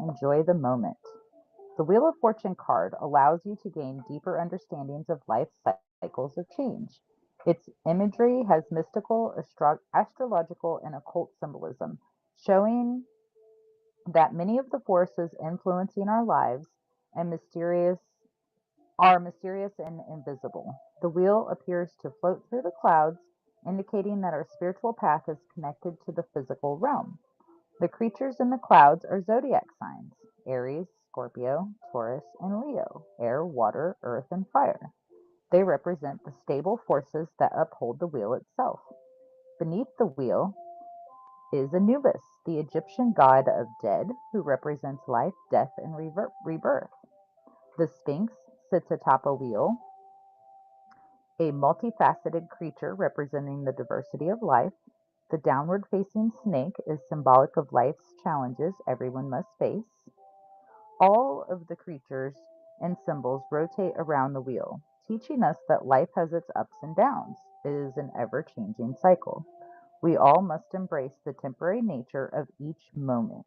Enjoy the moment. The Wheel of Fortune card allows you to gain deeper understandings of life's cycles of change. Its imagery has mystical, astrological, and occult symbolism, showing that many of the forces influencing our lives and mysterious and invisible. The wheel appears to float through the clouds, indicating that our spiritual path is connected to the physical realm. The creatures in the clouds are zodiac signs: Aries, Scorpio, Taurus, and Leo, air, water, earth, and fire. They represent the stable forces that uphold the wheel itself. Beneath the wheel is Anubis, the Egyptian god of dead, who represents life, death, and rebirth. The Sphinx sits atop a wheel, a multifaceted creature representing the diversity of life. The downward facing snake is symbolic of life's challenges everyone must face. All of the creatures and symbols rotate around the wheel, teaching us that life has its ups and downs. It is an ever changing cycle. We all must embrace the temporary nature of each moment.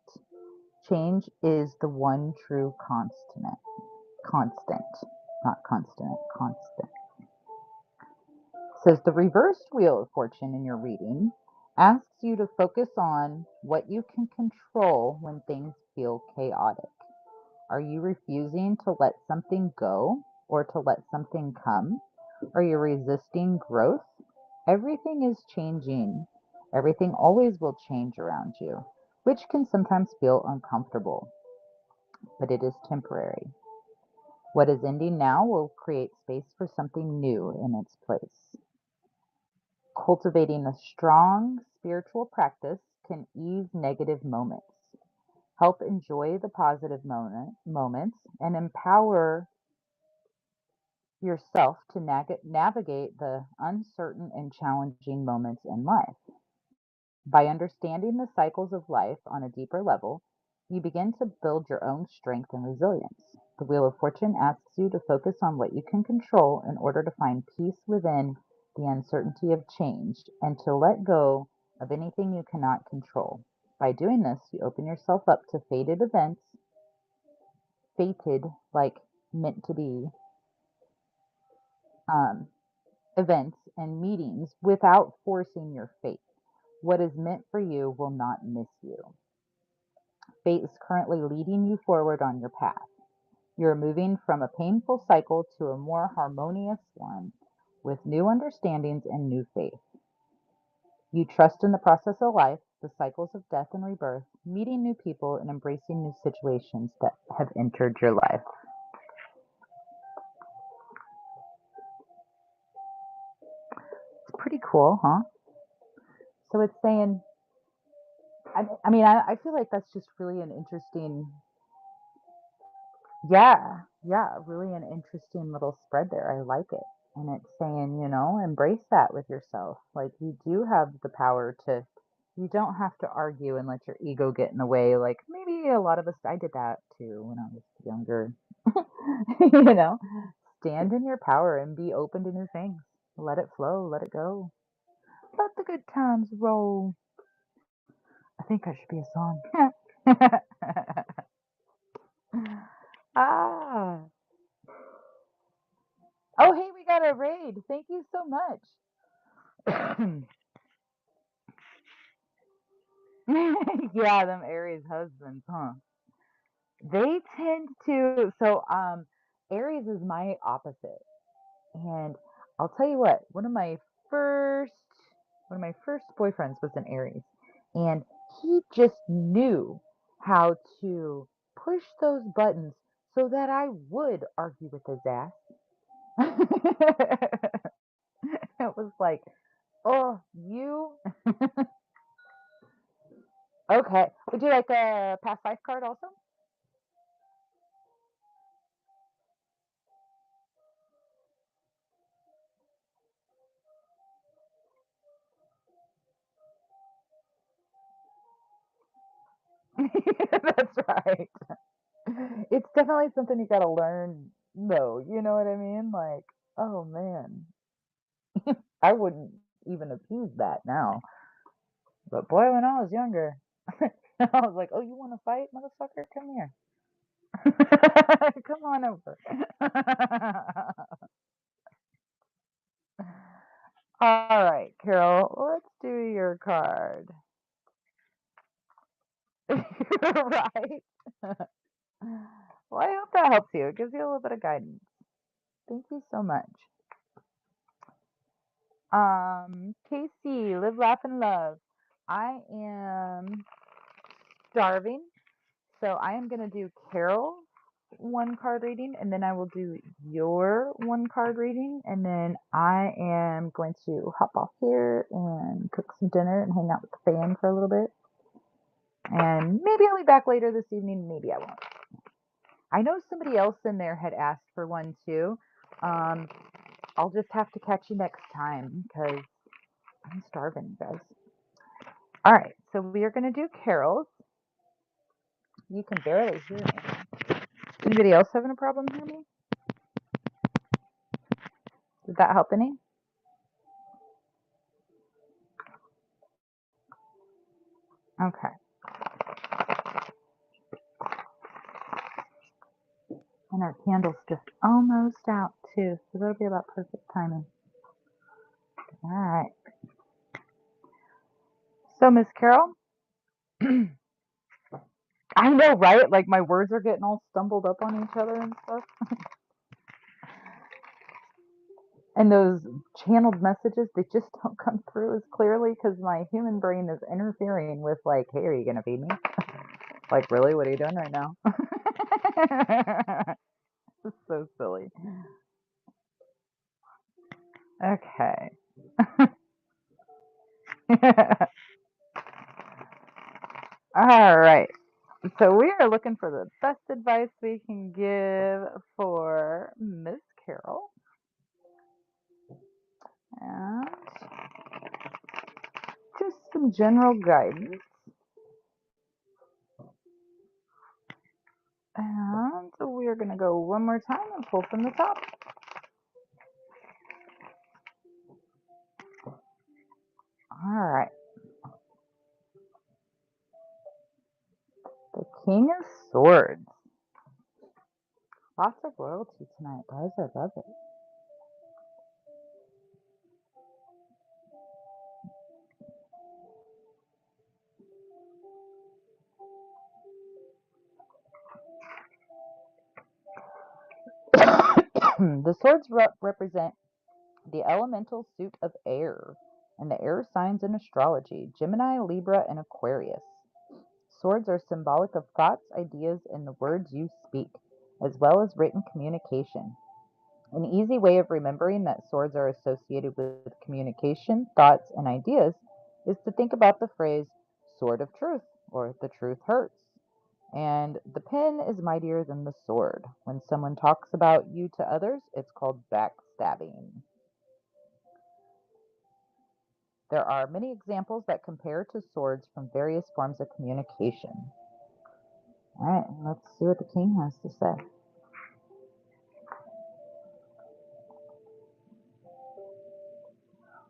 Change is the one true constant, not constant, constant. Says the reversed wheel of fortune in your reading asks you to focus on what you can control when things feel chaotic. Are you refusing to let something go or to let something come? Are you resisting growth? Everything is changing. Everything always will change around you, which can sometimes feel uncomfortable, but it is temporary. What is ending now will create space for something new in its place. Cultivating a strong spiritual practice can ease negative moments, help enjoy the positive moments, and empower yourself to navigate the uncertain and challenging moments in life. By understanding the cycles of life on a deeper level, you begin to build your own strength and resilience. The Wheel of Fortune asks you to focus on what you can control in order to find peace within the uncertainty of change and to let go of anything you cannot control. By doing this, you open yourself up to fated, like meant to be, um, events and meetings without forcing your fate. What is meant for you will not miss you. Fate is currently leading you forward on your path. You are moving from a painful cycle to a more harmonious one with new understandings and new faith. You trust in the process of life, the cycles of death and rebirth, meeting new people, and embracing new situations that have entered your life. It's pretty cool, huh? So it's saying, I feel like that's just really an interesting, yeah, really an interesting little spread there. I like it. And it's saying, embrace that with yourself. Like you do have the power to, you don't have to argue and let your ego get in the way. Like maybe a lot of us, I did that too when I was younger. you know, stand in your power and be open to new things. Let it flow, let it go. Let the good times roll. I think I should be a song. ah. Oh, hey, we got a raid. Thank you so much. Yeah, them Aries husbands, huh? They tend to, Aries is my opposite. And I'll tell you what, first one of my first boyfriends was an Aries. And he just knew how to push those buttons so that I would argue with his ass. It was like, oh, you okay. Would you like a past life card also? That's right. It's definitely something you gotta learn though, you know what I mean? Like, oh man, I wouldn't even have used that now. But boy, when I was younger, I was like, "Oh, you want to fight, motherfucker? Come here." Come on over. All right, Carol, let's do your card. Right. Well, I hope that helps you. It gives you a little bit of guidance. Thank you so much. Casey, live, laugh, and love. I am starving, so I am going to do Carol's one card reading, and then I will do your one card reading, and then I am going to hop off here and cook some dinner and hang out with the fam for a little bit. And maybe I'll be back later this evening, maybe I won't. I know somebody else in there had asked for one too. I'll just have to catch you next time because I'm starving, guys. All right, so we are going to do Carol's. You can barely hear me. Anybody else having a problem hearing me? Did that help any? Okay. And our candle's just almost out too, so that'll be about perfect timing. All right. So, Miss Carol, I know, right? Like my words are getting all stumbled up on each other and stuff. And those channeled messages, they just don't come through as clearly because my human brain is interfering with like, hey, are you going to feed me? Like, really? What are you doing right now? This is so silly. Okay. All right. So we are looking for the best advice we can give for Miss Carol. And just some general guidance. And we are going to go one more time and pull from the top. All right. The King of Swords. Lots of royalty tonight, guys. I love it. The swords represent the elemental suit of air and the air signs in astrology, Gemini, Libra, and Aquarius. Swords are symbolic of thoughts, ideas, and the words you speak, as well as written communication. An easy way of remembering that swords are associated with communication, thoughts, and ideas is to think about the phrase sword of truth or the truth hurts. And the pen is mightier than the sword. When someone talks about you to others, it's called backstabbing. There are many examples that compare to swords from various forms of communication. All right, let's see what the king has to say.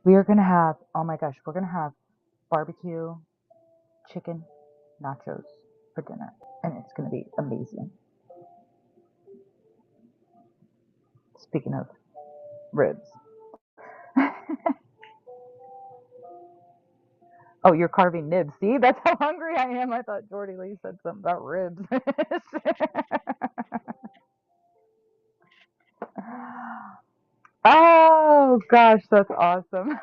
We are going to have, oh my gosh, we're going to have barbecue, chicken, nachos for dinner, and it's going to be amazing. Speaking of ribs. Oh, you're carving nibs. See, that's how hungry I am. I thought Jordy Lee said something about ribs. Oh gosh, that's awesome.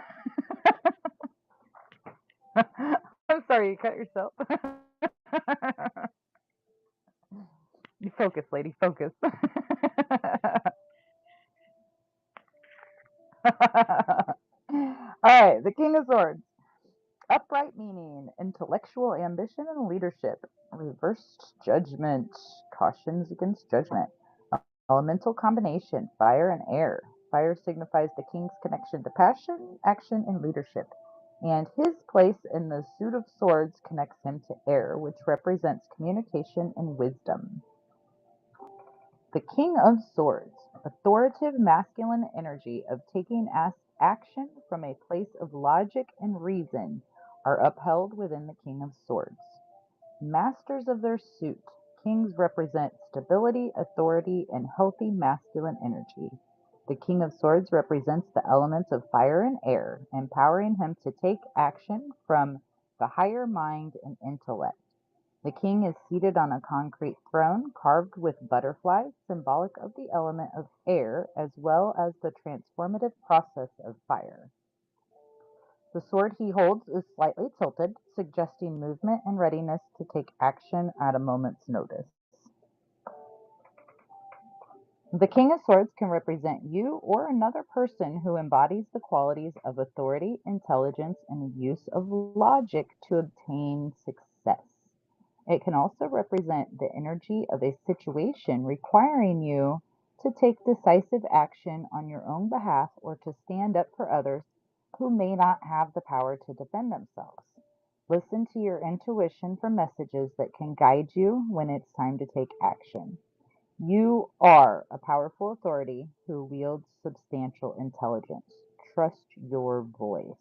I'm sorry, you cut yourself. You focus, lady, focus. All right, the King of Swords. Upright meaning, intellectual ambition and leadership. Reversed judgment, cautions against judgment. Elemental combination, fire and air. Fire signifies the king's connection to passion, action, and leadership. And his place in the suit of swords connects him to air, which represents communication and wisdom. The King of Swords, authoritative masculine energy of taking action from a place of logic and reason, are upheld within the King of Swords. Masters of their suit, kings represent stability, authority, and healthy masculine energy. The King of Swords represents the elements of fire and air, empowering him to take action from the higher mind and intellect. The king is seated on a concrete throne carved with butterflies, symbolic of the element of air as well as the transformative process of fire. The sword he holds is slightly tilted, suggesting movement and readiness to take action at a moment's notice. The King of Swords can represent you or another person who embodies the qualities of authority, intelligence, and the use of logic to obtain success. It can also represent the energy of a situation requiring you to take decisive action on your own behalf or to stand up for others who may not have the power to defend themselves. Listen to your intuition for messages that can guide you when it's time to take action. You are a powerful authority who wields substantial intelligence. Trust your voice.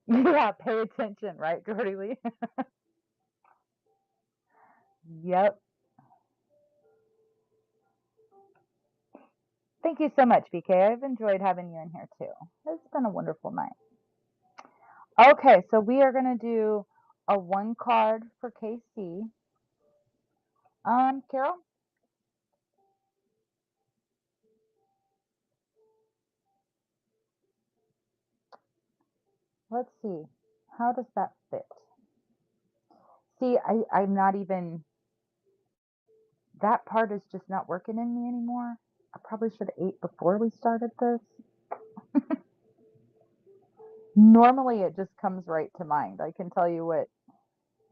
Yeah, pay attention, right, Jordy Lee? Yep. Thank you so much, BK. I've enjoyed having you in here too. It's been a wonderful night. Okay, so we are going to do a 1 card for KC. Carol? Let's see. How does that fit? See, I'm not even, that part is just not working in me anymore. I probably should have ate before we started this. Normally it just comes right to mind. I can tell you what,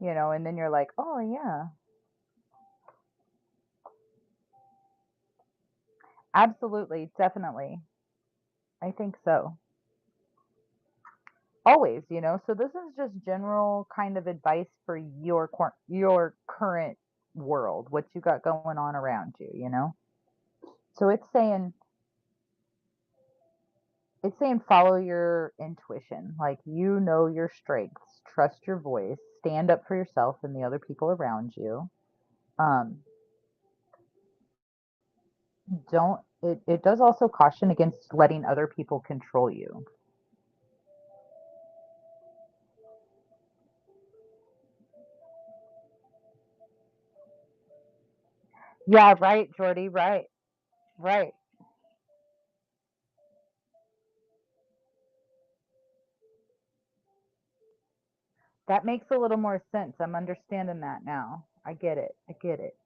and then you're like, oh yeah. Absolutely, definitely. I think so. Always, so this is just general kind of advice for your current world, what you got going on around you. So it's saying follow your intuition, like your strengths, trust your voice, stand up for yourself and the other people around you. Don't it does also caution against letting other people control you. Yeah, right, Jordy, right. Right. That makes a little more sense. I'm understanding that now. I get it. I get it.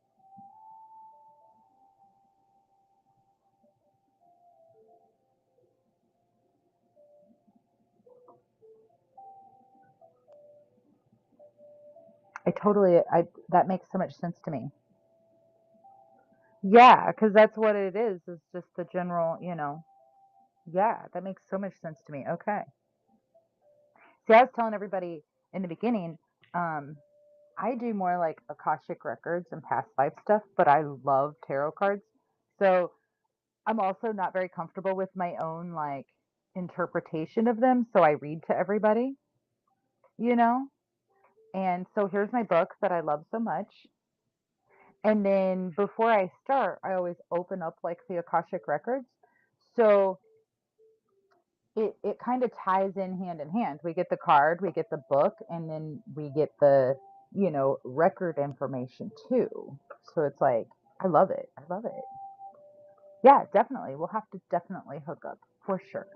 That makes so much sense to me. Yeah, because that's what it is just the general. Yeah, that makes so much sense to me. Okay. See, I was telling everybody in the beginning, um, I do more like Akashic records and past life stuff, but I love tarot cards. So I'm also not very comfortable with my own like interpretation of them. So I read to everybody, you know? And so here's my book that I love so much. And then before I start, I always open up like the Akashic records. So it kind of ties in hand. We get the card, we get the book, and then we get the record information too. So it's like, I love it. I love it. Yeah, definitely. We'll have to definitely hook up for sure.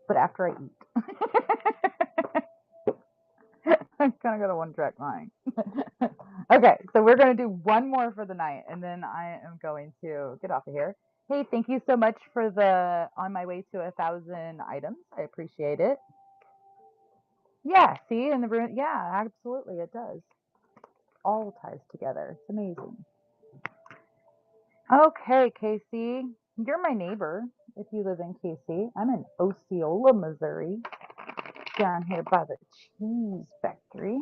But after I eat. I'm kind of got a one-track mind. Okay, so we're going to do one more for the night, and then I am going to get off of here. Hey, thank you so much for the on my way to 1,000 items. I appreciate it. Yeah, see, in the room. Yeah, absolutely, it does. All ties together. It's amazing. Okay, Casey, you're my neighbor if you live in KC. I'm in Osceola, Missouri, down here by the cheese factory.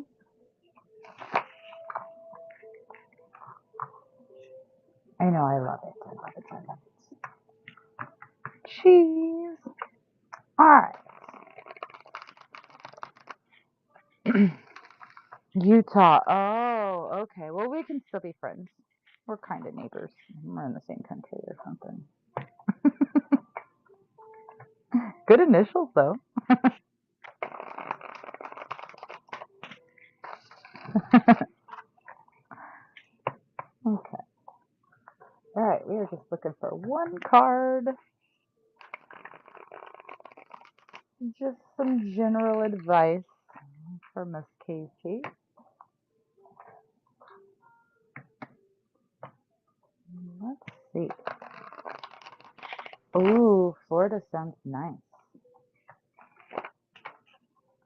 I know, I love it. I love it. I love it. Cheese. All right. Utah. Oh, okay. Well, we can still be friends. We're kind of neighbors. We're in the same country or something. Good initials, though. Okay. All right. We are just looking for one card. Just some general advice for Miss Casey. Let's see. Ooh, Florida sounds nice.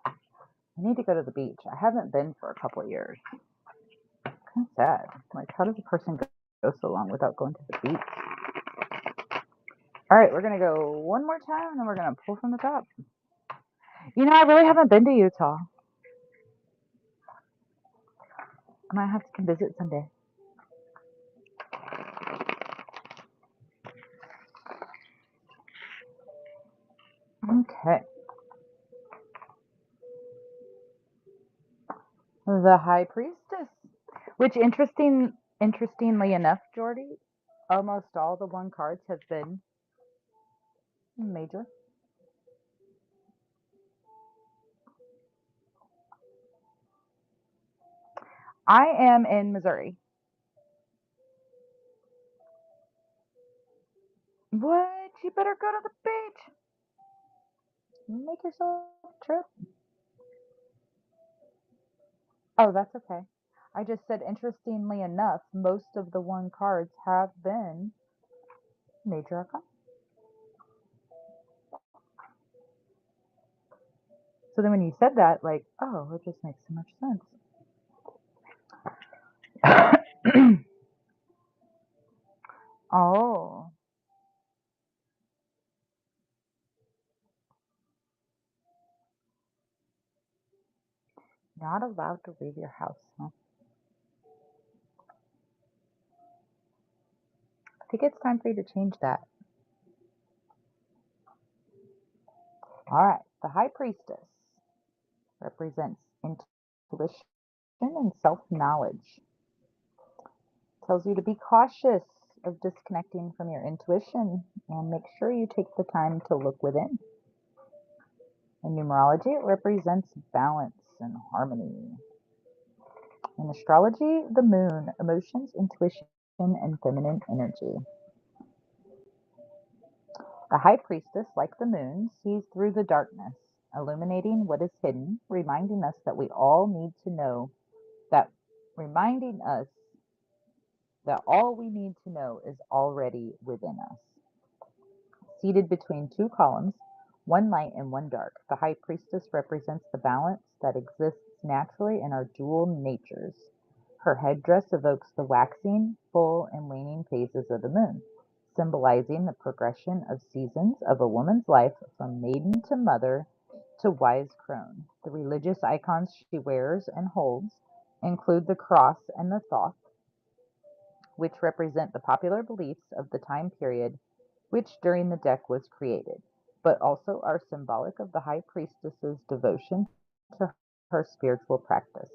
I need to go to the beach. I haven't been for a couple of years. Kind of sad. Like, how does a person go so long without going to the beach? All right, we're going to go one more time, and then we're going to pull from the top. You know, I really haven't been to Utah. I might have to come visit someday. Okay. The High Priestess. Which, interestingly enough, Jordy, almost all the one cards have been major. I am in Missouri. What? You better go to the beach. Make yourself a trip. Oh, that's okay. I just said, interestingly enough, most of the one cards have been major arcana. So then when you said that, like, oh, it just makes so much sense. Oh. Not allowed to leave your house, huh? I think it's time for you to change that. All right. The High Priestess represents intuition and self-knowledge. Tells you to be cautious of disconnecting from your intuition and make sure you take the time to look within. In numerology, it represents balance and harmony. In astrology, the moon, emotions, intuition, and feminine energy. The High Priestess, like the moon, sees through the darkness, illuminating what is hidden, reminding us that all we need to know is already within us. Seated between two columns, one light and one dark, the High Priestess represents the balance that exists naturally in our dual natures. Her headdress evokes the waxing, full, and waning phases of the moon, symbolizing the progression of seasons of a woman's life from maiden to mother to wise crone. The religious icons she wears and holds include the cross and the thoth, which represent the popular beliefs of the time period which during the deck was created, but also are symbolic of the High Priestess's devotion to her spiritual practice.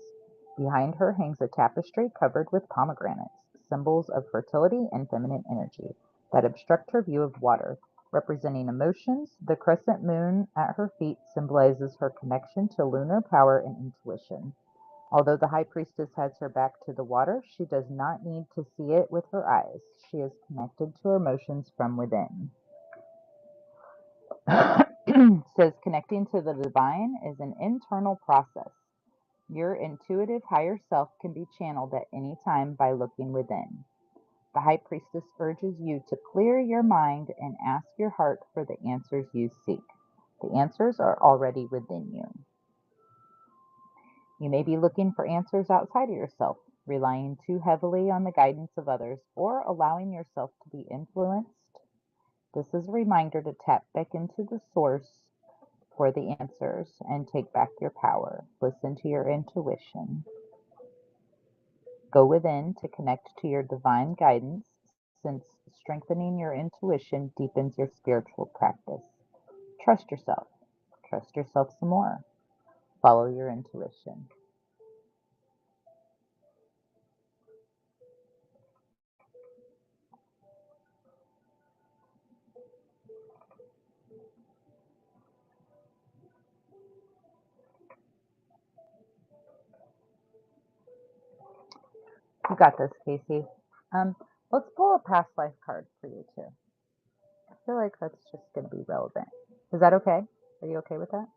Behind her hangs a tapestry covered with pomegranates, symbols of fertility and feminine energy, that obstruct her view of water, representing emotions. The crescent moon at her feet symbolizes her connection to lunar power and intuition. Although the High Priestess has her back to the water, she does not need to see it with her eyes. She is connected to her emotions from within. Says connecting to the divine is an internal process. Your intuitive higher self can be channeled at any time by looking within. The High Priestess urges you to clear your mind and ask your heart for the answers you seek. The answers are already within you. You may be looking for answers outside of yourself, relying too heavily on the guidance of others, or allowing yourself to be influenced. This is a reminder to tap back into the source for the answers and take back your power. Listen to your intuition. Go within to connect to your divine guidance, since strengthening your intuition deepens your spiritual practice. Trust yourself. Trust yourself some more. Follow your intuition. You got this, Casey. Let's pull a past life card for you too. I feel like that's just going to be relevant. Is that okay? Are you okay with that?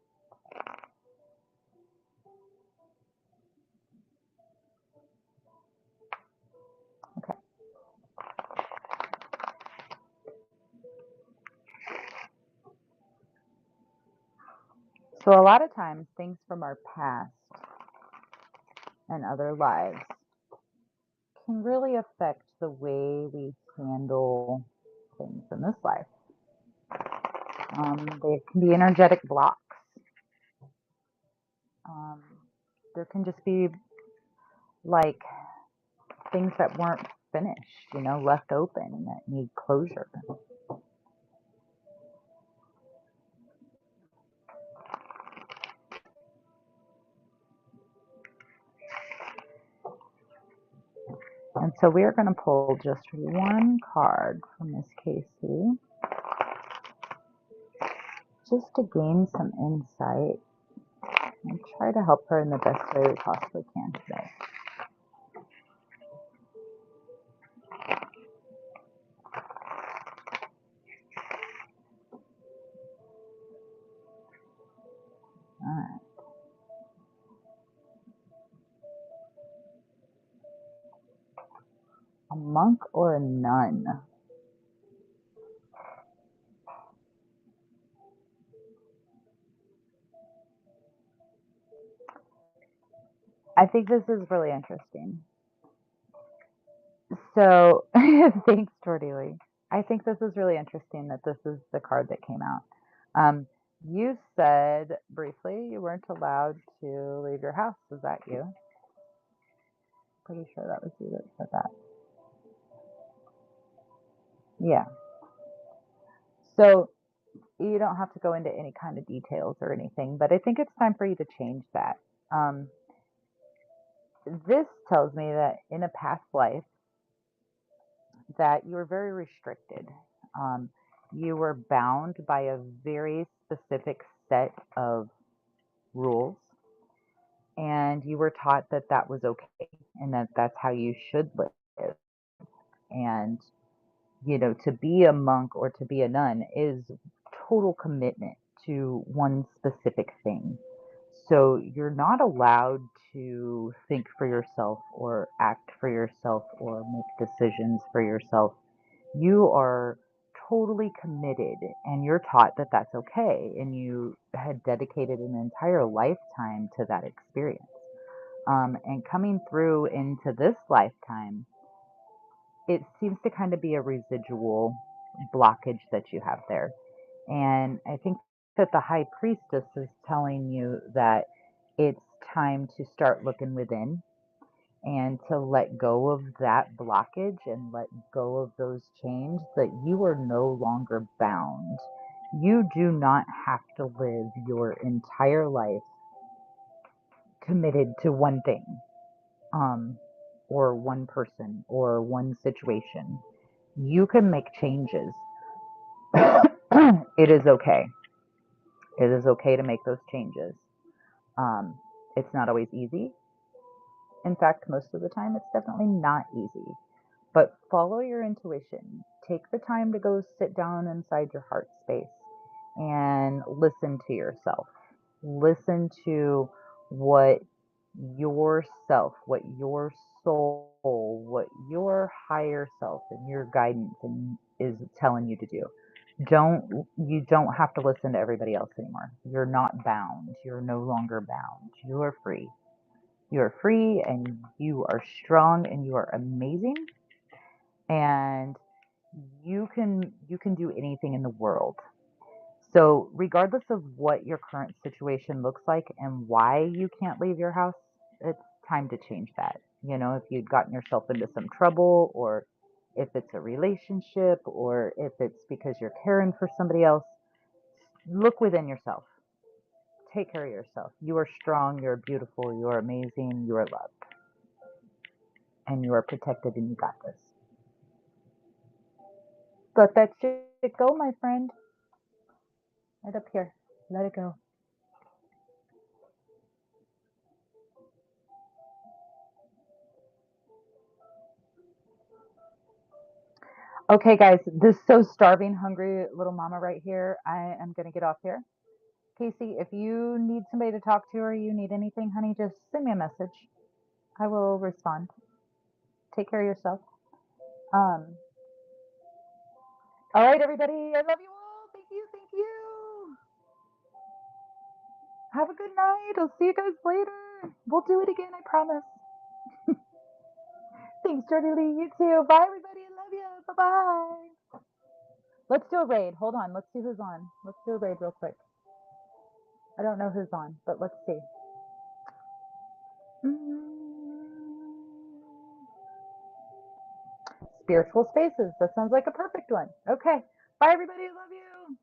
Okay. So a lot of times things from our past and other lives can really affect the way we handle things in this life. They can be energetic blocks. Um, there can just be like things that weren't finished, left open that need closure. And so we are going to pull just one card from Miss Casey, just to gain some insight and try to help her in the best way we possibly can today. All right. A monk or a nun? I think this is really interesting. So, thanks, Jordy Lee. I think this is really interesting that this is the card that came out. You said briefly you weren't allowed to leave your house. Was that you? Pretty sure that was you that said that. Yeah. So, you don't have to go into any kind of details or anything, but I think it's time for you to change that. This tells me that in a past life that you were very restricted. Um, you were bound by a very specific set of rules, and you were taught that that was okay and that that's how you should live. And to be a monk or to be a nun is total commitment to one specific thing. So you're not allowed to think for yourself or act for yourself or make decisions for yourself. You are totally committed and you're taught that that's okay. And you had dedicated an entire lifetime to that experience. And coming through into this lifetime, it seems to kind of be a residual blockage that you have there. And I think that the high priestess is telling you that it's time to start looking within and to let go of that blockage and let go of those chains, that you are no longer bound. You do not have to live your entire life committed to one thing, or one person or one situation. You can make changes. It is okay. It is okay to make those changes. Um, it's not always easy. In fact, most of the time, it's definitely not easy. But follow your intuition. Take the time to go sit down inside your heart space and listen to yourself. Listen to what what your soul, what your higher self and your guidance is telling you to do. You don't have to listen to everybody else anymore. You're not bound. You're no longer bound. You are free. You are free and you are strong and you are amazing, and you can do anything in the world. So regardless of what your current situation looks like and why you can't leave your house, it's time to change that. If you've gotten yourself into some trouble, or if it's a relationship, or if it's because you're caring for somebody else, look within yourself. take care of yourself. You are strong, you're beautiful, you are amazing, you are loved. And you are protected and you got this. Let that shit go, my friend. Right up here. Let it go. Okay, guys, this so starving, hungry little mama right here. I am going to get off here. Casey, if you need somebody to talk to or you need anything, honey, just send me a message. I will respond. Take care of yourself. All right, everybody. I love you all. Thank you. Thank you. Have a good night. I'll see you guys later. We'll do it again, I promise. Thanks, Jordy Lee. You too. Bye, everybody. I love you. Bye-bye. Let's do a raid. Hold on. Let's see who's on. Let's do a raid real quick. I don't know who's on, but let's see. Spiritual Spaces. That sounds like a perfect one. Okay. Bye, everybody. I love you.